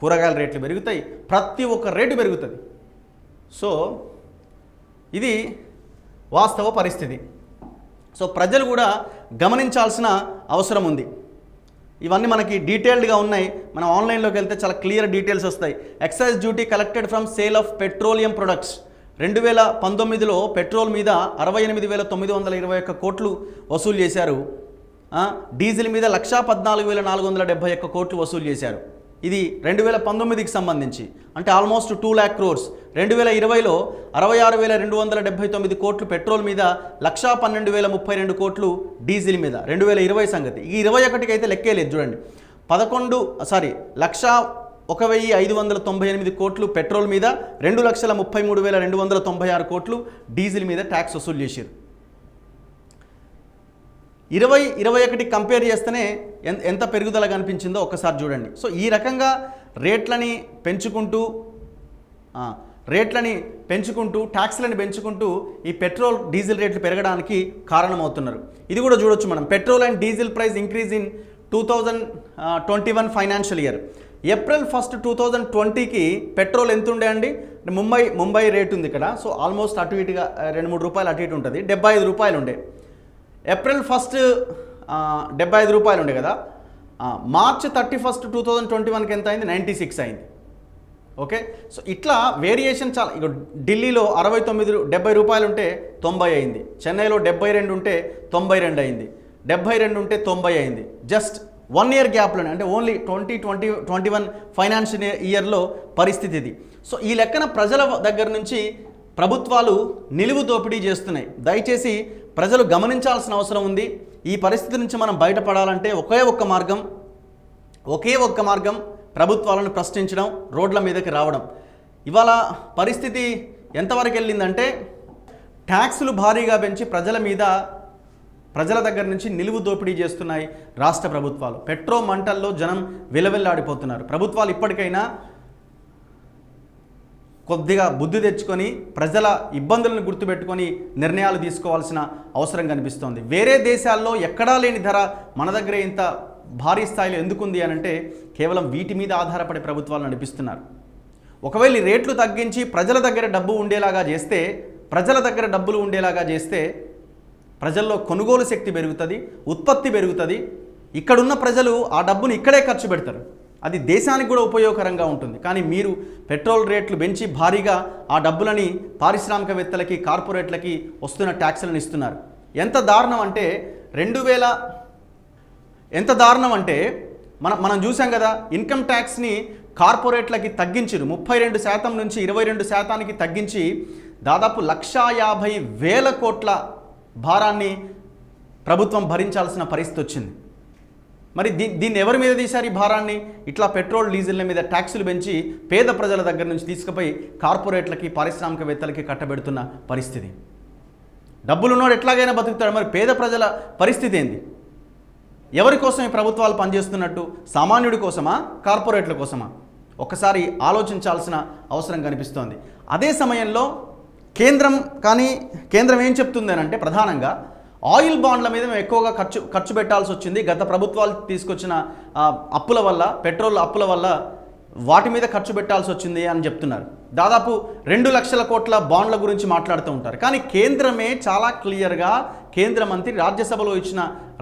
S1: కూరగాయల రేట్లు పెరుగుతాయి, ప్రతి ఒక్క రేటు పెరుగుతుంది. సో ఇది వాస్తవ పరిస్థితి. సో ప్రజలు కూడా గమనించాల్సిన అవసరం ఉంది. ఇవన్నీ మనకి డీటెయిల్డ్గా ఉన్నాయి. మనం ఆన్లైన్లోకి వెళ్తే చాలా క్లియర్ డీటెయిల్స్ వస్తాయి. Excise duty collected from sale of petroleum products. 2019లో పెట్రోల్ మీద 68,921 కోట్లు వసూలు చేశారు. డీజిల్ మీద 1,14,471 కోట్లు వసూలు చేశారు. ఇది 2019కి సంబంధించి, అంటే ఆల్మోస్ట్ 2 lakh crores. 2020లో 66,279 కోట్లు పెట్రోల్ మీద, 1,12,032 కోట్లు డీజిల్ మీద. 2020 సంగతి. ఈ 21కి అయితే లెక్కే లేదు చూడండి. 1,01,598 కోట్లు పెట్రోల్ మీద, 2,33,296 కోట్లు డీజిల్ మీద ట్యాక్స్ వసూలు చేశారు. 2021 కంపేర్ చేస్తేనే ఎంత పెరుగుదల కనిపించిందో ఒక్కసారి చూడండి. సో ఈ రకంగా రేట్లని పెంచుకుంటూ ట్యాక్స్లను పెంచుకుంటూ ఈ పెట్రోల్ డీజిల్ రేట్లు పెరగడానికి కారణమవుతున్నారు. ఇది కూడా చూడొచ్చు మనం. Petrol and diesel price increase in 2021 financial year. April 1, 2020కి పెట్రోల్ ఎంత ఉండే అండి? ముంబై రేట్ ఉంది ఇక్కడ. సో ఆల్మోస్ట్ అటు ఇటుగా ₹2-3 అటు ఇటు ఉంటుంది. ₹75 ఉండే. April 1 ₹75 ఉండే కదా. March 31, 2021కి ఎంత అయింది? 96 అయింది. ఓకే. సో ఇట్లా వేరియేషన్ చాలా. ఇక ఢిల్లీలో ₹69 ఉంటే 90 అయింది. చెన్నైలో 72 ఉంటే 92 అయింది. 72 ఉంటే 90 అయింది. జస్ట్ 1 year గ్యాప్లోనే, అంటే ఓన్లీ 2021 ఫైనాన్షియల్ ఇయర్లో పరిస్థితి ఇది. సో ఈ లెక్కన ప్రజల దగ్గర నుంచి ప్రభుత్వాలు నిలువు దోపిడీ చేస్తున్నాయి. దయచేసి ప్రజలు గమనించాల్సిన అవసరం ఉంది. ఈ పరిస్థితి నుంచి మనం బయటపడాలంటే ఒకే ఒక్క మార్గం ప్రభుత్వాలను ప్రశ్నించడం, రోడ్ల మీదకి రావడం. ఇవాళ పరిస్థితి ఎంతవరకు వెళ్ళిందంటే ట్యాక్సులు భారీగా పెంచి ప్రజల దగ్గర నుంచి నిలువు దోపిడీ చేస్తున్నాయి రాష్ట్ర ప్రభుత్వాలు. పెట్రో మంటల్లో జనం విలవిల్లాడిపోతున్నారు. ప్రభుత్వాలు ఇప్పటికైనా కొద్దిగా బుద్ధి తెచ్చుకొని ప్రజల ఇబ్బందులను గుర్తుపెట్టుకొని నిర్ణయాలు తీసుకోవాల్సిన అవసరం కనిపిస్తోంది. వేరే దేశాల్లో ఎక్కడా లేని ధర మన దగ్గర ఇంత భారీ స్థాయిలో ఎందుకుంది అని అంటే కేవలం వీటి మీద ఆధారపడే ప్రభుత్వాలు నడిపిస్తున్నారు. ఒకవేళ ఈ రేట్లు తగ్గించి ప్రజల దగ్గర డబ్బులు ఉండేలాగా చేస్తే ప్రజల్లో కొనుగోలు శక్తి పెరుగుతుంది, ఉత్పత్తి పెరుగుతుంది. ఇక్కడున్న ప్రజలు ఆ డబ్బును ఇక్కడే ఖర్చు పెడతారు. అది దేశానికి కూడా ఉపయోగకరంగా ఉంటుంది. కానీ మీరు పెట్రోల్ రేట్లు పెంచి భారీగా ఆ డబ్బులని పారిశ్రామికవేత్తలకి, కార్పొరేట్లకి వస్తున్న ట్యాక్సులను ఇస్తున్నారు. ఎంత దారుణం అంటే మనం చూసాం కదా, ఇన్కమ్ ట్యాక్స్ని కార్పొరేట్లకి తగ్గించారు. 32% నుంచి 22%కి తగ్గించి దాదాపు 150,000 కోట్ల భారాన్ని ప్రభుత్వం భరించాల్సిన పరిస్థితి వచ్చింది. మరి దీన్ని ఎవరి మీద తీశారు ఈ భారాన్ని? ఇట్లా పెట్రోల్ డీజిల్ల మీద ట్యాక్సులు పెంచి పేద ప్రజల దగ్గర నుంచి తీసుకుపోయి కార్పొరేట్లకి, పారిశ్రామికవేత్తలకి కట్టబెడుతున్న పరిస్థితి. డబ్బులున్నోడు ఎట్లాగైనా బతుకుతాడు. మరి పేద ప్రజల పరిస్థితి ఏంది? ఎవరి కోసం ఈ ప్రభుత్వాలు పనిచేస్తున్నట్టు? సామాన్యుడి కోసమా, కార్పొరేట్ల కోసమా? ఒక్కసారి ఆలోచించాల్సిన అవసరం కనిపిస్తోంది. అదే సమయంలో కేంద్రం ఏం చెప్తుంది అని అంటే, ప్రధానంగా ఆయిల్ బాండ్ల మీద మేము ఎక్కువగా ఖర్చు పెట్టాల్సి వచ్చింది. గత ప్రభుత్వాలు తీసుకొచ్చిన అప్పుల వల్ల, పెట్రోల్ అప్పుల వల్ల వాటి మీద ఖర్చు పెట్టాల్సి వచ్చింది అని చెప్తున్నారు. దాదాపు 2 లక్షల కోట్ల బాండ్ల గురించి మాట్లాడుతూ ఉంటారు. కానీ కేంద్రమే చాలా క్లియర్గా కేంద్ర మంత్రి రాజ్యసభలో ఇచ్చిన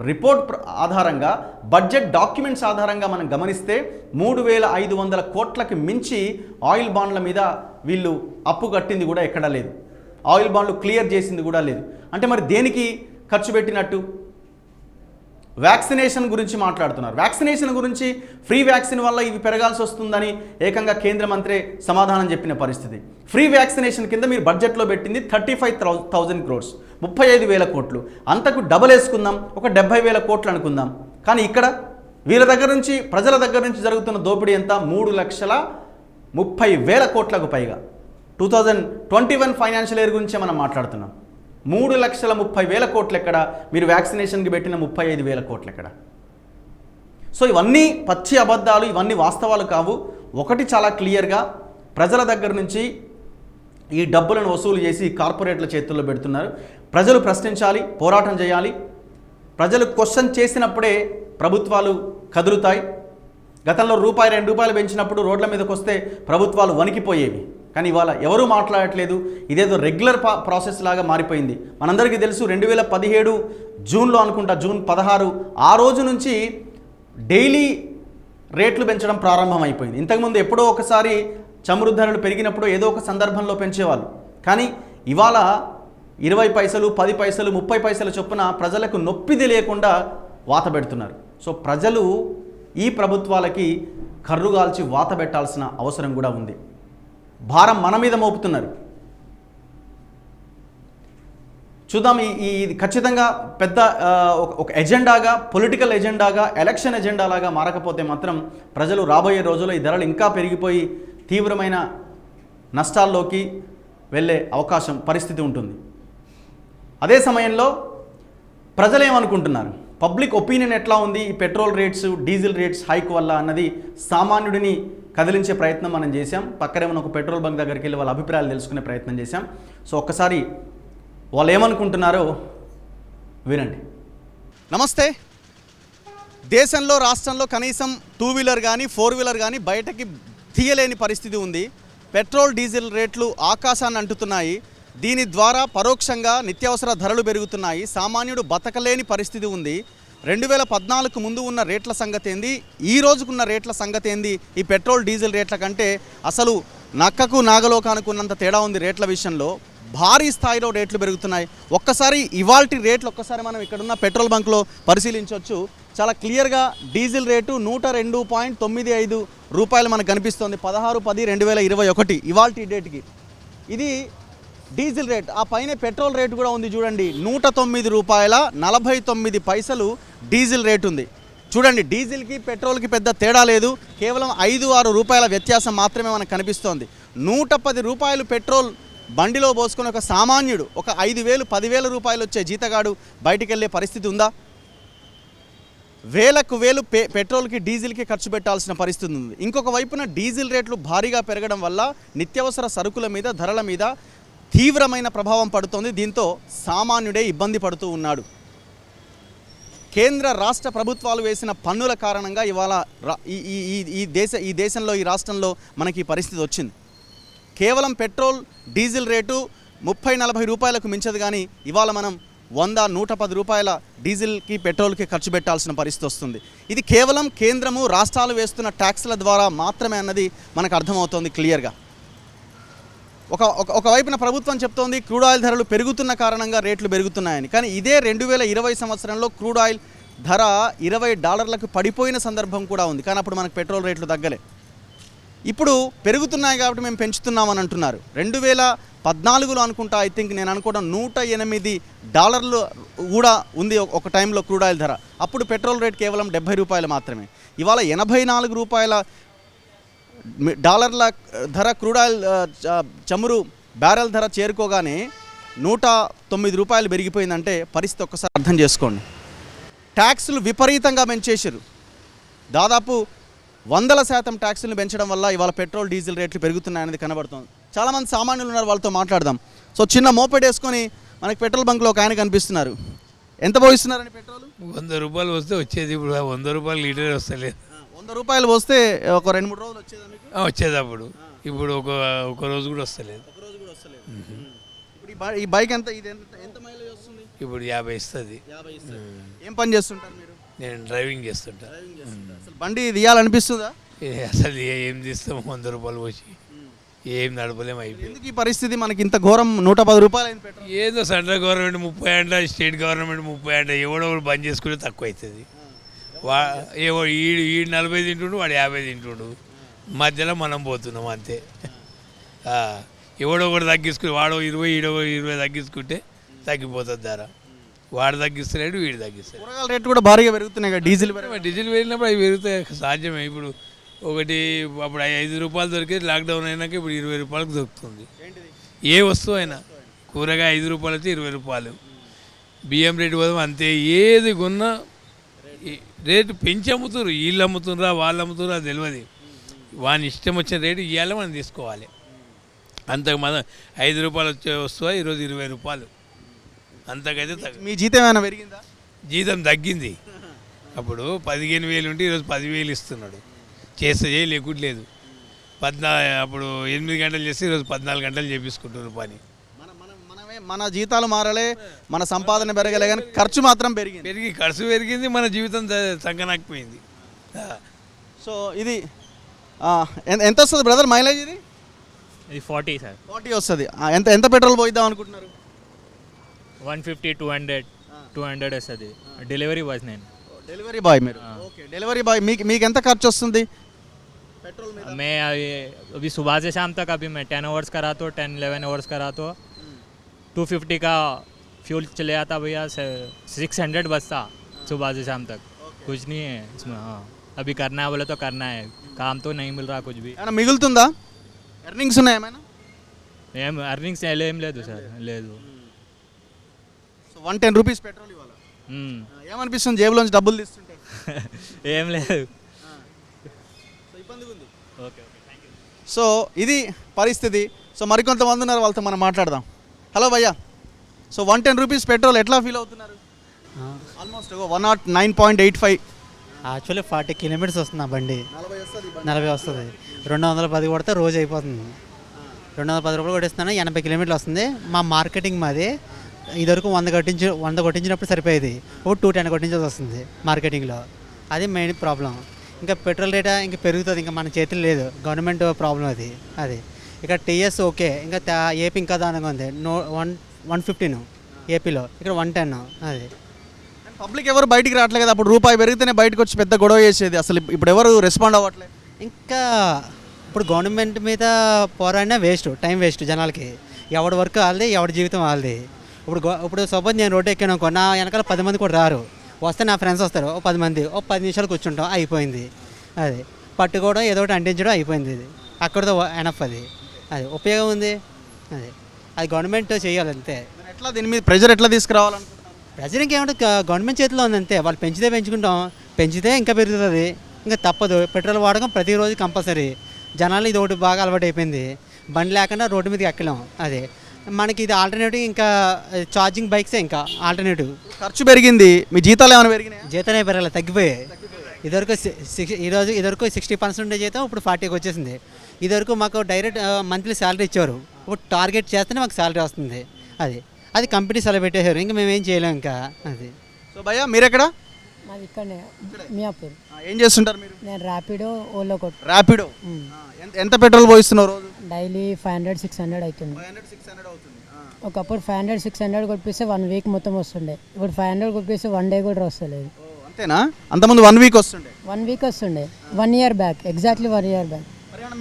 S1: రిపోర్ట్ ఆధారంగా, బడ్జెట్ డాక్యుమెంట్స్ ఆధారంగా మనం గమనిస్తే 3,500 కోట్లకి మించి ఆయిల్ బాండ్ల మీద వీళ్ళు అప్పు కట్టింది కూడా ఎక్కడా లేదు. ఆయిల్ బాండ్లు క్లియర్ చేసింది కూడా లేదు. అంటే మరి దేనికి ఖర్చు పెట్టినట్టు? వ్యాక్సినేషన్ గురించి మాట్లాడుతున్నారు. వ్యాక్సినేషన్ గురించి ఫ్రీ వ్యాక్సిన్ వల్ల ఇవి పెరగాల్సి వస్తుందని ఏకంగా కేంద్ర మంత్రి సమాధానం చెప్పిన పరిస్థితి. ఫ్రీ వ్యాక్సినేషన్ కింద మీరు బడ్జెట్లో పెట్టింది 35,000 crores, 35,000 కోట్లు. అంతకు డబల్ వేసుకుందాం, ఒక 70,000 కోట్లు అనుకుందాం. కానీ ఇక్కడ వీళ్ళ దగ్గర నుంచి, ప్రజల దగ్గర నుంచి జరుగుతున్న దోపిడీ ఎంత? 3,30,000 కోట్లకు పైగా. 2021 ఫైనాన్షియల్ ఇయర్ గురించే మనం మాట్లాడుతున్నాం. 3,30,000 కోట్లు ఎక్కడ? మీరు వ్యాక్సినేషన్కి పెట్టిన 35,000 కోట్లు ఎక్కడ? సో ఇవన్నీ పచ్చి అబద్ధాలు, ఇవన్నీ వాస్తవాలు కావు. ఒకటి చాలా క్లియర్గా, ప్రజల దగ్గర నుంచి ఈ డబ్బులను వసూలు చేసి కార్పొరేట్ల చేతుల్లో పెడుతున్నారు. ప్రజలు ప్రశ్నించాలి, పోరాటం చేయాలి. ప్రజలు క్వశ్చన్ చేసినప్పుడే ప్రభుత్వాలు కదులుతాయి. గతంలో రూపాయి 2 రూపాయలు పెంచినప్పుడు రోడ్ల మీదకి వస్తే ప్రభుత్వాలు వణికిపోయేవి. కానీ ఇవాళ ఎవరూ మాట్లాడట్లేదు. ఇదేదో రెగ్యులర్ ప్రాసెస్ లాగా మారిపోయింది. మనందరికీ తెలుసు, 2017 జూన్లో అనుకుంటా, జూన్ 16 ఆ రోజు నుంచి డైలీ రేట్లు పెంచడం ప్రారంభమైపోయింది. ఇంతకుముందు ఎప్పుడో ఒకసారి చమురు ధరలు పెరిగినప్పుడు ఏదో ఒక సందర్భంలో పెంచేవాళ్ళు. కానీ ఇవాళ 20 పైసలు, 10 పైసలు, 30 పైసల చొప్పున ప్రజలకు నొప్పి తెలియకుండా వాత పెడుతున్నారు. సో ప్రజలు ఈ ప్రభుత్వాలకి కర్రుగాల్చి వాత పెట్టాల్సిన అవసరం కూడా ఉంది. భారం మన మీద మోపుతున్నారు. చూద్దాం. ఇది ఖచ్చితంగా పెద్ద ఒక ఎజెండాగా, పొలిటికల్ ఎజెండాగా, ఎలక్షన్ ఎజెండాలాగా మారకపోతే మాత్రం ప్రజలు రాబోయే రోజుల్లో ఈ ధరలు ఇంకా పెరిగిపోయి తీవ్రమైన నష్టాల్లోకి వెళ్ళే పరిస్థితి ఉంటుంది. అదే సమయంలో ప్రజలు ఏమనుకుంటున్నారు? పబ్లిక్ ఒపీనియన్ ఎట్లా ఉంది? ఈ petrol rates, diesel rates hike వల్ల అన్నది సామాన్యుడిని కదిలించే ప్రయత్నం మనం చేశాం. పక్కనే ఉన్న ఒక పెట్రోల్ బంక్ దగ్గరికి వెళ్ళి వాళ్ళ అభిప్రాయాలు తెలుసుకునే ప్రయత్నం చేశాం. సో ఒక్కసారి వాళ్ళు ఏమనుకుంటున్నారో వినండి. నమస్తే. దేశంలో, రాష్ట్రంలో కనీసం 2 వీలర్ కానీ 4 వీలర్ కానీ బయటకి తీయలేని పరిస్థితి ఉంది. పెట్రోల్, డీజిల్ రేట్లు ఆకాశాన్ని అంటుతున్నాయి. దీని ద్వారా పరోక్షంగా నిత్యావసర ధరలు పెరుగుతున్నాయి. సామాన్యుడు బతకలేని పరిస్థితి ఉంది. 2014 ముందు ఉన్న రేట్ల సంగతి ఏంది, ఈ రోజుకున్న రేట్ల సంగతి ఏంది? ఈ పెట్రోల్, డీజిల్ రేట్ల కంటే అసలు నక్కకు నాగలోకానికి ఉన్నంత తేడా ఉంది రేట్ల విషయంలో. భారీ స్థాయిలో రేట్లు పెరుగుతున్నాయి. ఒక్కసారి ఇవాల్టి రేట్లు ఒక్కసారి మనం ఇక్కడున్న పెట్రోల్ బంక్లో పరిశీలించవచ్చు. చాలా క్లియర్గా డీజిల్ రేటు 102.95 రూపాయలు మనకు కనిపిస్తుంది. 16/10/2021 ఇవాల్టి డేట్కి. ఇది డీజిల్ రేట్. ఆ పైన పెట్రోల్ రేటు కూడా ఉంది చూడండి. 109 రూపాయల 49 పైసలు డీజిల్ రేటు ఉంది. చూడండి, డీజిల్కి పెట్రోల్కి పెద్ద తేడా లేదు. కేవలం 5-6 రూపాయల వ్యత్యాసం మాత్రమే మనకు కనిపిస్తోంది. 110 రూపాయలు పెట్రోల్ బండిలో పోసుకొని ఒక సామాన్యుడు, ఒక 5,000 10,000 రూపాయలు వచ్చే జీతగాడు బయటికి వెళ్ళే పరిస్థితి ఉందా? వేలకు వేలు పెట్రోల్కి, డీజిల్కి ఖర్చు పెట్టాల్సిన పరిస్థితి ఉంది. ఇంకొక వైపున డీజిల్ రేట్లు భారీగా పెరగడం వల్ల నిత్యావసర సరుకుల మీద, ధరల మీద తీవ్రమైన ప్రభావం పడుతోంది. దీంతో సామాన్యుడే ఇబ్బంది పడుతూ ఉన్నాడు. కేంద్ర రాష్ట్ర ప్రభుత్వాలు వేసిన పన్నుల కారణంగా ఇవాళ ఈ దేశంలో, ఈ రాష్ట్రంలో మనకి ఈ పరిస్థితి వచ్చింది. కేవలం పెట్రోల్, డీజిల్ రేటు 30-40 రూపాయలకు మించదు. కానీ ఇవాళ మనం 100-110 రూపాయల డీజిల్కి, పెట్రోల్కి ఖర్చు పెట్టాల్సిన పరిస్థితి వస్తుంది. ఇది కేవలం కేంద్రము, రాష్ట్రాలు వేస్తున్న ట్యాక్స్ల ద్వారా మాత్రమే అన్నది మనకు అర్థమవుతోంది క్లియర్గా. ఒకవైపున ప్రభుత్వం చెప్తోంది క్రూడ్ ఆయిల్ ధరలు పెరుగుతున్న కారణంగా రేట్లు పెరుగుతున్నాయని. కానీ ఇదే 2020 సంవత్సరంలో క్రూడ్ ఆయిల్ ధర $20లకు పడిపోయిన సందర్భం కూడా ఉంది. కానీ అప్పుడు మనకు పెట్రోల్ రేట్లు తగ్గలే. ఇప్పుడు పెరుగుతున్నాయి కాబట్టి మేము పెంచుతున్నామని అంటున్నారు. 2014లో అనుకుంటా, ఐ థింక్ నేను అనుకోవడం $108 కూడా ఉంది ఒక టైంలో క్రూడ్ ఆయిల్ ధర. అప్పుడు పెట్రోల్ రేట్ కేవలం $70 మాత్రమే. ఇవాళ $84 ధర క్రూడ్ ఆయిల్ చమురు బ్యారెల్ ధర చేరుకోగానే 9 రూపాయలు పెరిగిపోయిందంటే పరిస్థితి ఒక్కసారి అర్థం చేసుకోండి. ట్యాక్సులు విపరీతంగా పెంచేశారు. దాదాపు 100% ట్యాక్సులను పెంచడం వల్ల ఇవాళ పెట్రోల్ డీజిల్ రేట్లు పెరుగుతున్నాయనేది కనబడుతుంది. చాలామంది సామాన్యులు ఉన్నారు, వాళ్ళతో మాట్లాడదాం. సో చిన్న మోపెడ్ వేసుకొని మనకి పెట్రోల్ బంక్లో ఒక ఆయన కనిపిస్తున్నారు. ఎంత పోయిస్తున్నారని పెట్రోల్?
S2: 100 రూపాయలు వస్తే వచ్చేది, ఇప్పుడు 100 రూపాయలు లీటర్ వస్తలేదు.
S1: 100 రూపాయలు వస్తే ఒక 2-3 రోజులు వచ్చేదా మీకు?
S2: వచ్చేది అప్పుడు, ఇప్పుడు ఒక రోజు కూడా వస్తలేదు.
S1: ఇప్పుడు ఈ బైక్ ఎంత ఎంత మైలేజ్ వస్తుంది?
S2: ఇప్పుడు 50 ఇస్తుంది.
S1: ఏం పని చేస్తుంటారు మీరు?
S2: నేను డ్రైవింగ్ చేస్తుంటా.
S1: అసలు బండి తీయాలనిపిస్తుందా?
S2: అసలు ఏం తీస్తాము, 100 రూపాయలు పోసి ఏం నడపలేము, అయిపోయింది.
S1: ఎందుకు ఈ పరిస్థితి మనకి ఇంత ఘోరం? 110 రూపాయలు అయింది పెట్రోల్.
S2: ఏదో సెంట్రల్ గవర్నమెంట్ 30 అంట, స్టేట్ గవర్నమెంట్ 30 అంట, ఎవడో బంద్ చేసుకుంటే తక్కువ అవుతుంది. ఈడు 40 తింటుండు, వాడు 50 తింటుండు, మధ్యలో మనం పోతున్నాం అంతే. ఎవడో ఒకటి తగ్గించుకుని, వాడు 20 ఈడో 20 తగ్గించుకుంటే తగ్గిపోతుంది ధర. వాడు తగ్గిస్తలేడు, వీడు తగ్గిస్తాడు.
S1: కూరగాయల రేట్లు కూడా భారీగా పెరుగుతున్నాయి కదా, డీజిల్
S2: పెరిగినప్పుడు అవి పెరుగుతాయి, సాధ్యమే. ఇప్పుడు ఒకటి అప్పుడు 5 రూపాయలు దొరికేది, లాక్డౌన్ అయినాక ఇప్పుడు 20 రూపాయలకు దొరుకుతుంది. ఏ వస్తువు అయినా, కూరగాయ 5 రూపాయలు అయితే 20 రూపాయలు. బియ్యం రేటు పోదాం అంతే. ఏది కొన్నా రేటు పెంచి అమ్ముతున్నారు. వీళ్ళు అమ్ముతున్నారా వాళ్ళు అమ్ముతున్నారా తెలియదు. వాని ఇష్టం వచ్చిన రేటు ఇవ్వాలి, మనం తీసుకోవాలి. అంతకు మన 5 రూపాయలు వచ్చే వస్తువు ఈరోజు 20 రూపాయలు. అంతకైతే
S1: మీ జీతం ఏమైనా పెరిగిందా?
S2: జీతం తగ్గింది. అప్పుడు 15,000 ఉంటే ఈరోజు 10,000 ఇస్తున్నాడు. చేస్తే లేకుంటలేదు. అప్పుడు 8 గంటలు చేస్తే ఈరోజు 14 గంటలు చేపించుకుంటున్నారు పని.
S1: మన జీతాలు మారలే, మన సంపాదన పెరగలే, కానీ ఖర్చు మాత్రం
S2: ఖర్చు పెరిగింది, మన జీవితం సంకనాకపోయింది.
S1: సో ఇది ఎంత వస్తుంది బ్రదర్ మైలేజ్? ఇది
S3: 40 సార్.
S1: 40 వస్తుంది. ఎంత పెట్రోల్ పోయిద్దాం అనుకుంటున్నారు?
S3: 150, 200 వస్తుంది. డెలివరీ బాయ్ నేను.
S1: డెలివరీ బాయ్ మీరు? Okay, delivery boy. మీకు ఎంత ఖర్చు వస్తుంది पेट्रोल में?
S3: मैं अभी सुबह से शाम तक अभी मैं 10 आवर्स करा तो 10-11 आवर्स करा तो 250 का फ्यूल चले आता भैया. 600 बचता सुबह से शाम तक. कुछ नहीं है इसमें. हाँ, अभी करना है बोले तो करना है. काम तो नहीं मिल रहा कुछ भी.
S1: మిగులుతుందా? ఎర్నింగ్స్ ఉన్నాయా ఏమైనా?
S3: ఏం ఎర్నింగ్స్ ఏం లేదు సార్, లేదు.
S1: సో 110 రూపీస్ పెట్రోల్ ఇవ్వాలి. ఏమనిపిస్తుంది జేబులోంచి డబ్బులు తీస్తుంటే?
S3: ఏం లేదు.
S1: Okay, thank you. సో ఇది పరిస్థితి. సో మరికొంతమంది ఉన్నారు, వాళ్ళతో మనం మాట్లాడదాం. హలో భయ్యా, సో 110 రూపీస్ పెట్రోల్ ఎట్లా ఫీల్ అవుతున్నారు? ఆల్మోస్ట్ 109.85.
S4: యాక్చువల్లీ 40 కిలోమీటర్స్ వస్తుంది ఆ బండి. 40 వస్తుంది. 210 కొడితే రోజు అయిపోతుంది. 210 రూపాయలు కొట్టిస్తున్నాను, 80 కిలోమీటర్లు వస్తుంది. మా మార్కెటింగ్ మాది. ఇదివరకు 100 కొట్టించినప్పుడు సరిపోయేది. ఇప్పుడు 210 కొట్టించాల్సి వస్తుంది మార్కెటింగ్లో. అది మెయిన్ ప్రాబ్లం. ఇంకా పెట్రోల్ రేట్ ఇంకా పెరుగుతుంది, ఇంకా మన చేతులు లేదు. గవర్నమెంట్ ప్రాబ్లం అది. ఇక్కడ టీఎస్ ఓకే, ఇంకా ఏపీ ఇంకా దానిగా ఉంది. 115 ఏపీలో, ఇక్కడ 110. అది
S1: పబ్లిక్ ఎవరు బయటికి రావట్లేదు కదా. అప్పుడు రూపాయి పెరిగితేనే బయటకు వచ్చి పెద్ద గొడవ చేసేది. అసలు ఇప్పుడు ఎవరు రెస్పాండ్ అవ్వట్లేదు.
S4: ఇంకా ఇప్పుడు గవర్నమెంట్ మీద పోరాడినా వేస్ట్, టైం వేస్ట్ జనాలకి. ఎవడి వర్క్ వాళ్ళది, ఎవడి జీవితం వాళ్ళది. ఇప్పుడు సపోజ్ నేను రోడ్డు ఎక్కాను అనుకో, నా వెనకాల 10 మంది కూడా రారు. వస్తే నా ఫ్రెండ్స్ వస్తారు, 10 మంది, 10 నిమిషాలు కూర్చుంటాం, అయిపోయింది. అది పట్టుకోవడం, ఏదో ఒకటి అంటించడం, అయిపోయింది. ఇది అక్కడితో ఎనఫ్. అది ఉపయోగం ఉంది. అది గవర్నమెంట్ చేయాలి అంతే.
S1: ఎట్లా దీని మీద ప్రెజర్ ఎట్లా తీసుకురావాలనుకుంటున్నారు?
S4: ప్రెజర్ ఇంకేమంటే గవర్నమెంట్ చేతిలో ఉంది అంతే. వాళ్ళు పెంచితే పెంచుకుంటాం, పెంచితే ఇంకా పెరుగుతుంది. ఇంకా తప్పదు. పెట్రోల్ వాడకం ప్రతిరోజు కంపల్సరీ. జనాలు ఇది ఒకటి బాగా అలవాటు అయిపోయింది. బండి లేకుండా రోడ్డు మీదకి ఎక్కలేం. అదే మనకి ఇది ఆల్టర్నేటివ్. ఇంకా ఛార్జింగ్ బైక్సే ఇంకా ఆల్టర్నేటివ్.
S1: ఖర్చు పెరిగింది, మీ జీతాలు ఏమైనా పెరిగినాయి?
S4: జీతాలే పెరగలే, తగ్గిపోయాయి. ఇదివరకు 60% ఉండే జీతం ఇప్పుడు 40కి వచ్చేసింది. ఇదివరకు మాకు డైరెక్ట్ మంత్లీ శాలరీ ఇచ్చేవారు. ఇప్పుడు టార్గెట్ చేస్తేనే మాకు శాలరీ వస్తుంది. అది కంపెనీ సెలవు పెట్టేశారు. ఇంకా మేమేం చేయలేం ఇంకా. అది.
S1: సో భయ్యా మీరెక్కడ?
S5: మాది ఇక్కడనే మియాపూర్.
S1: ఏం చేస్తుంటారు మీరు?
S5: నేను ర్యాపిడో, ఓలో కొట్టు.
S1: ర్యాపిడో. ఎంత పెట్రోల్ పోయిస్తున్నారు రోజు?
S5: డైలీ 500-600 అవుతుంది.
S1: 500-600 అవుతుంది.
S5: ఒకప్పుడు 500-600 కొట్టిస్తే 1 వీక్ మొత్తం వస్తుండే. ఇప్పుడు 500 కొట్టిస్తే 1 డే కూడా వస్తలేదు.
S1: అంతేనా? అంతకుముందు 1 వీక్ వస్తుండే.
S5: 1 వీక్ వస్తుండే. 1 year back, exactly 1 year back.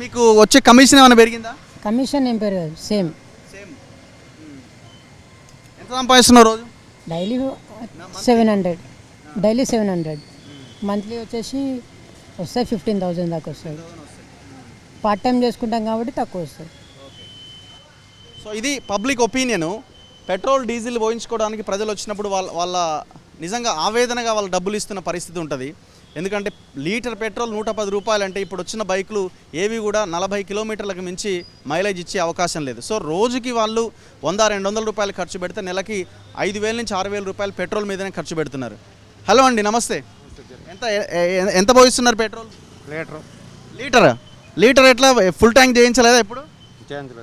S1: మీకు వచ్చే కమిషన్ ఏమైనా పెరిగిందా?
S5: కమిషన్ ఏం పెరగదు, సేమ్.
S1: ఎంత సంపాదిస్తున్నారు రోజు?
S5: డైలీ 700. డైలీ 700. మంత్లీ వచ్చేసి వస్తాయి 15,000 దాకా వస్తుంది. పార్ట్ టైం చేసుకుంటాం కాబట్టి తక్కువ వస్తుంది.
S1: సో ఇది పబ్లిక్ ఒపీనియను. పెట్రోల్ డీజిల్ పోయించుకోవడానికి ప్రజలు వచ్చినప్పుడు వాళ్ళ నిజంగా ఆవేదనగా వాళ్ళు డబ్బులు ఇస్తున్న పరిస్థితి ఉంటుంది. ఎందుకంటే లీటర్ పెట్రోల్ 110 రూపాయలు అంటే ఇప్పుడు వచ్చిన బైకులు ఏవి కూడా 40 కిలోమీటర్లకు మించి మైలేజ్ ఇచ్చే అవకాశం లేదు. సో రోజుకి వాళ్ళు 100-200 రూపాయలు ఖర్చు పెడితే నెలకి 5,000 నుంచి 6,000 రూపాయలు పెట్రోల్ మీదనే ఖర్చు పెడుతున్నారు. హలో అండి, నమస్తే. ఎంత పోయిస్తున్నారు పెట్రోల్? లీటర్ ఎట్లా ఫుల్ ట్యాంక్ చేయించలేదా ఇప్పుడు?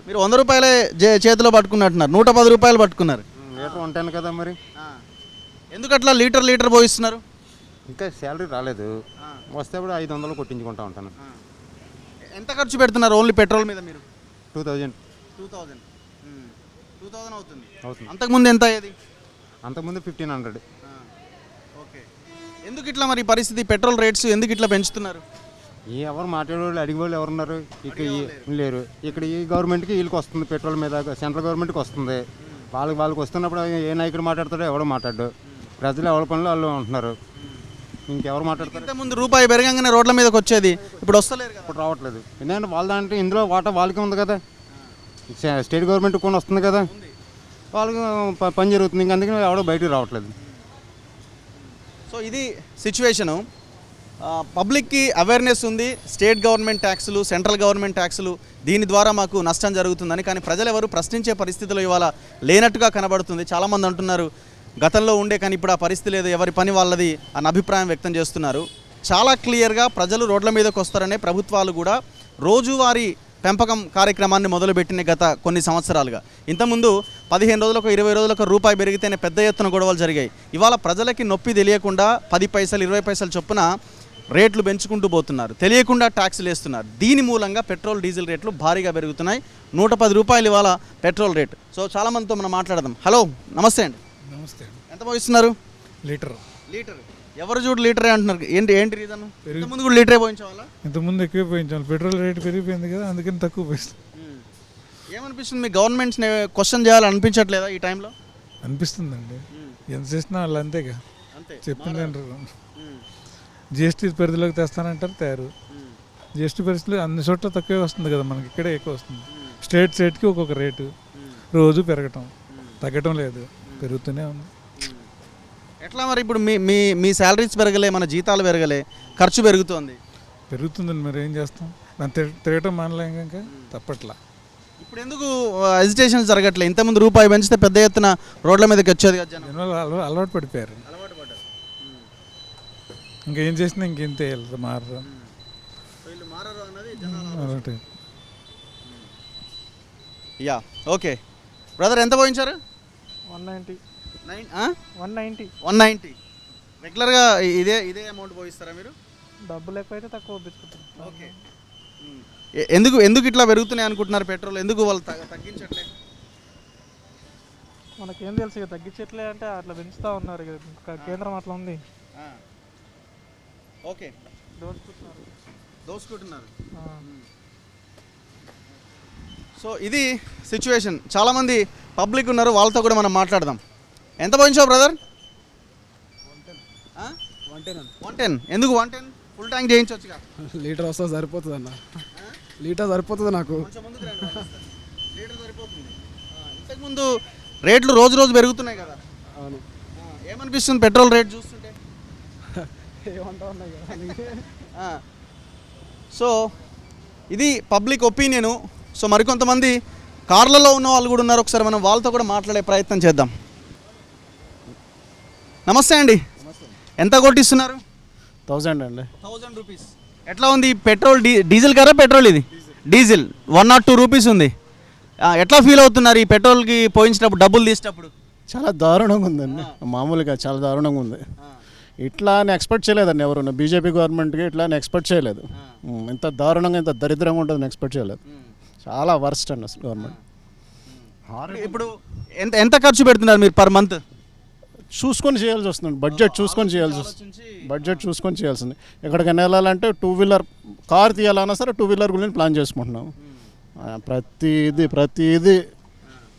S1: మీరు 100 రూపాయలే చేతిలో పట్టుకున్నట్టున్నారు, 110 రూపాయలు పట్టుకున్నారు.
S6: లీటర్ ఉంటాను కదా మరి.
S1: ఎందుకు అట్లా లీటర్ పోయిస్తున్నారు?
S6: ఇంకా శాలరీ రాలేదు, వస్తే కూడా 500 కొట్టించుకుంటా ఉంటాను.
S1: ఎంత ఖర్చు పెడుతున్నారు ఓన్లీ పెట్రోల్ మీద మీరు?
S6: 2000
S1: అవుతుంది.
S6: అవుతుంది.
S1: అంతకుముందు ఎంత అయ్యేది?
S6: అంతకుముందు 1500.
S1: ఓకే. ఎందుకు ఇట్లా మరి పరిస్థితి, పెట్రోల్ రేట్స్ ఎందుకు ఇట్లా పెంచుతున్నారు?
S6: ఎవరు మాట్లాడేవాళ్ళు అడిగేవాళ్ళు ఎవరున్నారు? ఇక్కడ లేరు. ఇక్కడ ఈ గవర్నమెంట్కి వీళ్ళకి వస్తుంది పెట్రోల్ మీద, సెంట్రల్ గవర్నమెంట్కి వస్తుంది. వాళ్ళకి వస్తున్నప్పుడు ఏ నాయకుడు మాట్లాడతాడో ఎవడో మాట్లాడు. ప్రజలు ఎవరి పనులు వాళ్ళు ఉంటున్నారు, ఇంకెవరు మాట్లాడతారు?
S1: ఇంతకుముందు రూపాయి పెరగంగానే రోడ్ల మీదకి వచ్చేది, ఇప్పుడు వస్తలేరు కదా.
S6: ఇప్పుడు రావట్లేదు. ఎందుకంటే వాళ్ళ దాంట్లో ఇందులో వాటా వాళ్ళకి ఉంది కదా, స్టేట్ గవర్నమెంట్ కొన్ని వస్తుంది కదా, వాళ్ళకి పని జరుగుతుంది. ఇంక అందుకని ఎవడో బయటకు రావట్లేదు.
S1: సో ఇది సిచ్యువేషను. పబ్లిక్కి అవేర్నెస్ ఉంది, స్టేట్ గవర్నమెంట్ ట్యాక్సులు, సెంట్రల్ గవర్నమెంట్ ట్యాక్సులు, దీని ద్వారా మాకు నష్టం జరుగుతుందని. కానీ ప్రజలు ఎవరు ప్రశ్నించే పరిస్థితిలో ఇవాళ లేనట్టుగా కనబడుతుంది. చాలామంది అంటున్నారు గతంలో ఉండే కానీ ఇప్పుడు ఆ పరిస్థితి లేదు, ఎవరి పని వాళ్ళది అన్న అభిప్రాయం వ్యక్తం చేస్తున్నారు. చాలా క్లియర్గా ప్రజలు రోడ్ల మీదకి వస్తారనే ప్రభుత్వాలు కూడా రోజువారీ పెంపకం కార్యక్రమాన్ని మొదలుపెట్టిన గత కొన్ని సంవత్సరాలుగా. ఇంతకుముందు 15 రోజులకు 20 రోజులకు రూపాయి పెరిగితేనే పెద్ద ఎత్తున గొడవలు జరిగాయి. ఇవాళ ప్రజలకి నొప్పి తెలియకుండా 10 పైసలు 20 పైసలు చొప్పున రేట్లు పెంచుకుంటూ పోతున్నారు, తెలియకుండా ట్యాక్సులు వేస్తున్నారు. దీని మూలంగా పెట్రోల్ డీజిల్ రేట్లు భారీగా పెరుగుతున్నాయి. 110 రూపాయలు ఇవాళ పెట్రోల్ రేట్. సో చాలామందితో మనం మాట్లాడదాం. హలో, నమస్తే అండి.
S7: నమస్తే.
S1: ఎంత పోయిస్తున్నారు?
S7: లీటర్.
S1: ఎవరు చూడు లీటరే అంటున్నారు, ఏంటి రీజన్? ముందు కూడా లీటరే పోయించాలా?
S7: ఇంతకుముందు ఎక్కువ పోయించాలి, పెట్రోల్ రేట్ పెరిగిపోయింది కదా, అందుకని తక్కువ పోయిస్తుంది.
S1: ఏమనిపిస్తుంది మీ గవర్నమెంట్స్ని క్వశ్చన్ చేయాలని అనిపించట్లేదా ఈ టైంలో?
S7: అనిపిస్తుందండి, ఎంత చేసినా వాళ్ళు అంతేగా చెప్పింది అంటారు. జిఎస్టీ పరిధిలోకి తెస్తానంటారు, తయారు. జిఎస్టీ పరిస్థితులు అన్ని చోట్ల తక్కువే వస్తుంది కదా, మనకి ఇక్కడే ఎక్కువ వస్తుంది. స్టేట్కి ఒక్కొక్క రేటు, రోజు పెరగటం, తగ్గటం లేదు, పెరుగుతూనే ఉంది.
S1: ఎట్లా మరి ఇప్పుడు మీ శాలరీస్ పెరగలే, మన జీతాలు పెరగలే, ఖర్చు
S7: పెరుగుతుందండి. మరి ఏం చేస్తాం, దాన్ని తిరగటం మానలేం ఇంకా, తప్పట్లా.
S1: ఇప్పుడు ఎందుకు హెజిటేషన్ జరగట్లే? ఇంతకుముందు రూపాయి పెంచితే పెద్ద ఎత్తున రోడ్ల మీదకి వచ్చేది కదా జనం.
S7: జనాలు అలవాటు పడిపోయారు, ఇంకేం చేసినా ఇంకేంతే మారరు.
S1: యా, ఓకే బ్రదర్, ఎంత పోయించారు?
S8: 190.
S1: రెగ్యులర్గా ఇదే అమౌంట్ పోయిస్తారా మీరు?
S8: డబ్బులు ఎక్కువైతే తక్కువ పంపించుకుంటాం.
S1: ఓకే. ఎందుకు ఇట్లా పెరుగుతున్నాయి అనుకుంటున్నారు పెట్రోల్? ఎందుకు వాళ్ళు తగ్గించట్లే?
S8: మనకేం తెలుసు ఇక, తగ్గించట్లే అంటే అట్లా పెంచుతూ ఉన్నారు కదా, కేంద్రం అట్లా ఉంది.
S1: ఓకే, దోసుకుంటున్నారు. సో ఇది సిచ్యువేషన్. చాలామంది పబ్లిక్ ఉన్నారు, వాళ్ళతో కూడా మనం మాట్లాడదాం. ఎంత పోయించావు బ్రదర్? 110. ఎందుకు 110? Full tank చేయించవచ్చుగా.
S9: లీటర్ వస్తే సరిపోతుంది అన్న, లీటర్ సరిపోతుంది నాకు.
S1: లీటర్ సరిపోతుంది. ఇంతకుముందు రేట్లు రోజు పెరుగుతున్నాయి కదా.
S9: అవును.
S1: ఏమనిపిస్తుంది పెట్రోల్ రేట్ చూస్తుంటే?
S9: ఏమంటా ఉన్నాయి కదా.
S1: సో ఇది పబ్లిక్ ఒపీనియను. సో మరికొంతమంది కార్లలో ఉన్న వాళ్ళు కూడా ఉన్నారు, ఒకసారి మనం వాళ్ళతో కూడా మాట్లాడే ప్రయత్నం చేద్దాం. నమస్తే అండి, ఎంత కొట్టిస్తున్నారు?
S9: 1000 అండి.
S1: 1000 రూపీస్. ఎట్లా ఉంది పెట్రోల్? డీజిల్ కారా పెట్రోల్? ఇది డీజిల్ 102 రూపీస్ ఉంది. ఎట్లా ఫీల్ అవుతున్నారు ఈ పెట్రోల్కి పోయించినప్పుడు, డబ్బులు తీసేటప్పుడు?
S9: చాలా దారుణంగా ఉందండి, మామూలుగా చాలా దారుణంగా ఉంది. ఇట్లా అని ఎక్స్పెక్ట్ చేయలేదండి ఎవరు, బీజేపీ గవర్నమెంట్కి ఇట్లా అని ఎక్స్పెక్ట్ చేయలేదు. ఇంత దారుణంగా ఇంత దరిద్రంగా ఉంటుందని ఎక్స్పెక్ట్ చేయలేదు. చాలా వర్స్ట్ అండి అసలు గవర్నమెంట్.
S1: ఇప్పుడు ఎంత ఖర్చు పెడుతున్నారు మీరు పర్ మంత్?
S9: చూసుకొని చేయాల్సి వస్తుంది, బడ్జెట్ చూసుకొని చేయాల్సింది. ఎక్కడికైనా వెళ్ళాలంటే 2 వీలర్ కార్ తీయాలన్నా సరే 2 వీలర్ గురించి ప్లాన్ చేసుకుంటున్నాం. ప్రతిదీ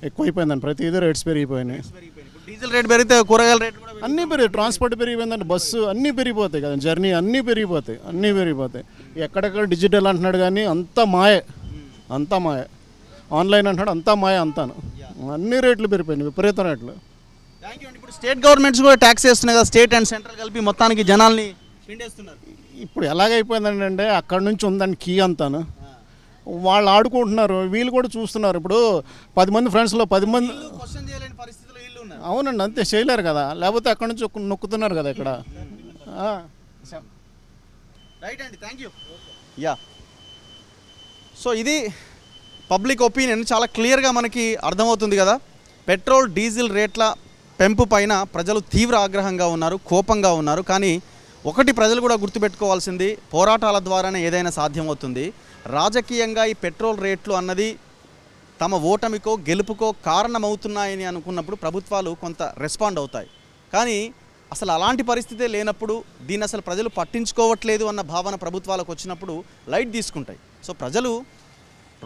S9: ఎక్కువైపోయిందండి, ప్రతిదీ రేట్స్ పెరిగిపోయినాయి.
S1: డీజిల్ రేట్ పెరిగితే కూరగాయల రేట్ కూడా
S9: అన్నీ ట్రాన్స్పోర్ట్ పెరిగిపోయిందండి, బస్సు అన్నీ పెరిగిపోతాయి కదా, జర్నీ అన్నీ పెరిగిపోతాయి. ఎక్కడెక్కడ డిజిటల్ అంటున్నాడు కానీ అంతా మాయే. ఆన్లైన్ అంటున్నాడు, అంతా మాయ అంతాను. అన్ని రేట్లు పెరిగిపోయినాయి, విపరీతం రేట్లు.
S1: థ్యాంక్ యూ అండి. ఇప్పుడు స్టేట్ గవర్నమెంట్స్ కూడా ట్యాక్స్ వేస్తున్నాయి కదా, స్టేట్ అండ్ సెంట్రల్ కలిపి మొత్తానికి జనాల్ని పిండేస్తున్నారు.
S9: ఇప్పుడు ఎలాగైపోయిందంటే అక్కడి నుంచి ఉందండి కీ అంతాను, వాళ్ళు ఆడుకుంటున్నారు, వీళ్ళు కూడా చూస్తున్నారు. ఇప్పుడు 10 మంది ఫ్రెండ్స్లో 10 మంది
S1: క్వశ్చన్ చేయలేని పరిస్థితిలో వీళ్ళు ఉన్నారు.
S9: అవునండి, అంతే చేయలేరు కదా, లేకపోతే అక్కడి నుంచి నొక్కుతున్నారు కదా ఇక్కడ.
S1: రైట్ అండి, థ్యాంక్ యూ. యా, సో ఇది పబ్లిక్ ఒపీనియన్ చాలా క్లియర్గా మనకి అర్థమవుతుంది కదా. పెట్రోల్ డీజిల్ రేట్ల పెంపు పైన ప్రజలు తీవ్ర ఆగ్రహంగా ఉన్నారు, కోపంగా ఉన్నారు. కానీ ఒకటి ప్రజలు కూడా గుర్తుపెట్టుకోవాల్సింది, పోరాటాల ద్వారానే ఏదైనా సాధ్యమవుతుంది. రాజకీయంగా ఈ పెట్రోల్ రేట్లు అన్నది తమ ఓటమికో గెలుపుకో కారణమవుతున్నాయని అనుకున్నప్పుడు ప్రభుత్వాలు కొంత రెస్పాండ్ అవుతాయి. కానీ అసలు అలాంటి పరిస్థితే లేనప్పుడు, దీన్ని అసలు ప్రజలు పట్టించుకోవట్లేదు అన్న భావన ప్రభుత్వాలకు వచ్చినప్పుడు లైట్ తీసుకుంటాయి. సో ప్రజలు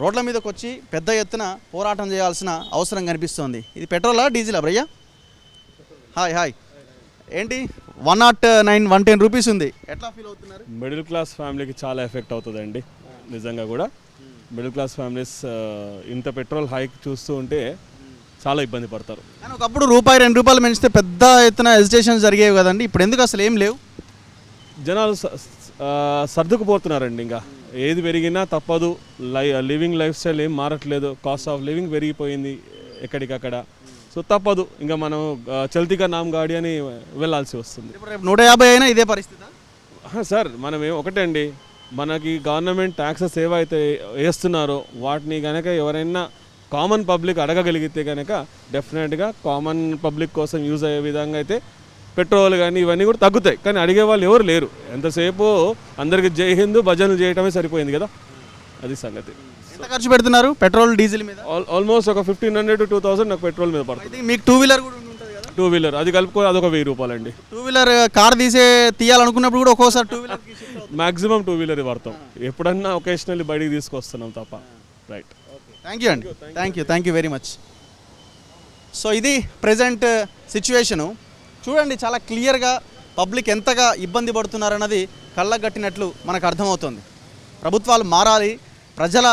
S1: రోడ్ల మీదకి వచ్చి పెద్ద ఎత్తున పోరాటం చేయాల్సిన అవసరం కనిపిస్తోంది. ఇది పెట్రోలా డీజిలా భయ్యా? హాయ్ హాయ్, ఏంటి 109 110 రూపీస్ ఉంది, ఎట్లా ఫీల్ అవుతున్నారు?
S10: మిడిల్ క్లాస్ ఫ్యామిలీకి చాలా ఎఫెక్ట్ అవుతుందండి నిజంగా కూడా. మిడిల్ క్లాస్ ఫ్యామిలీస్ ఇంత పెట్రోల్ హైక్ చూస్తూ ఉంటే చాలా ఇబ్బంది పడతారు.
S1: కానీ ఒకప్పుడు రూపాయి 2 రూపాయలు పెంచితే పెద్ద ఎత్తున హెజిటేషన్ జరిగేవి కదండి, ఇప్పుడు ఎందుకు అసలు ఏం లేవు?
S10: జనాలు సర్దుకుపోతున్నారండి. ఇంకా ఏది పెరిగినా తప్పదు, లివింగ్ లైఫ్ స్టైల్ ఏం మారట్లేదు, కాస్ట్ ఆఫ్ లివింగ్ పెరిగిపోయింది ఎక్కడికక్కడ. సో తప్పదు, ఇంకా మనం చల్తీగా నామ్ గాడి అని వెళ్ళాల్సి వస్తుంది.
S1: ఇప్పుడు రేపు 150 అయినా ఇదే పరిస్థితి
S10: సార్. మనం ఒకటే అండి, మనకి గవర్నమెంట్ ట్యాక్సెస్ ఏవైతే వేస్తున్నారో వాటిని కనుక ఎవరైనా కామన్ పబ్లిక్ అడగగలిగితే కనుక డెఫినెట్గా కామన్ పబ్లిక్ కోసం యూజ్ అయ్యే విధంగా అయితే పెట్రోల్ కానీ ఇవన్నీ కూడా తగ్గుతాయి. కానీ అడిగే వాళ్ళు ఎవరు లేరు. ఎంతసేపు అందరికి జై హిందూ భజనలు చేయటమే సరిపోయింది కదా, అది సంగతి.
S1: ఎంత ఖర్చు పెడుతున్నారు పెట్రోల్ డీజిల్ మీద?
S10: ఆల్మోస్ట్ ఒక 1500 to 2000 నాకు పెట్రోల్ మీద పడుతుంది.
S1: మీకు 2 వీలర్ కూడా ఉంటుంది కదా?
S10: 2 వీలర్ అది కలుపుకొని అదొక 1000 రూపాయలండి.
S1: 2 వీలర్ కార్ తీయాలనుకున్నప్పుడు కూడా ఒక్కోసారి 2 వీలర్
S10: మ్యాక్సిమం 2 వీలర్ వాడతాం, ఎప్పుడన్నా ఒకేషనల్లీ బయటికి తీసుకొస్తున్నాం తప్ప. రైట్,
S1: థ్యాంక్ యూ అండి, thank you very much. So ఇది ప్రజెంట్ సిచ్యువేషను. చూడండి, చాలా క్లియర్గా పబ్లిక్ ఎంతగా ఇబ్బంది పడుతున్నారన్నది కళ్ళగట్టినట్లు మనకు అర్థమవుతుంది. ప్రభుత్వాలు మారాలి, ప్రజల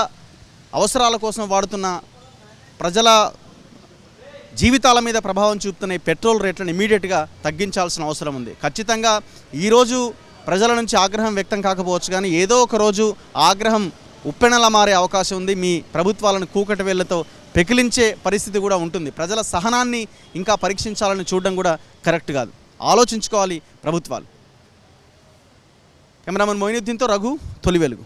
S1: అవసరాల కోసం వాడుతున్న, ప్రజల జీవితాల మీద ప్రభావం చూపుతున్న ఈ పెట్రోల్ రేట్లను ఇమీడియట్గా తగ్గించాల్సిన అవసరం ఉంది. ఖచ్చితంగా ఈరోజు ప్రజల నుంచి ఆగ్రహం వ్యక్తం కాకపోవచ్చు, కానీ ఏదో ఒక రోజు ఆగ్రహం ఉప్పెనలా మారే అవకాశం ఉంది. మీ ప్రభుత్వాలను కూకటి వేళ్లతో పెకిలించే పరిస్థితి కూడా ఉంటుంది. ప్రజల సహనాన్ని ఇంకా పరీక్షించాలని చూడడం కూడా కరెక్ట్ కాదు, ఆలోచించుకోవాలి ప్రభుత్వాలు. కెమెరామెన్ మొయినుద్దీన్తో రఘు, తొలి వెలుగు.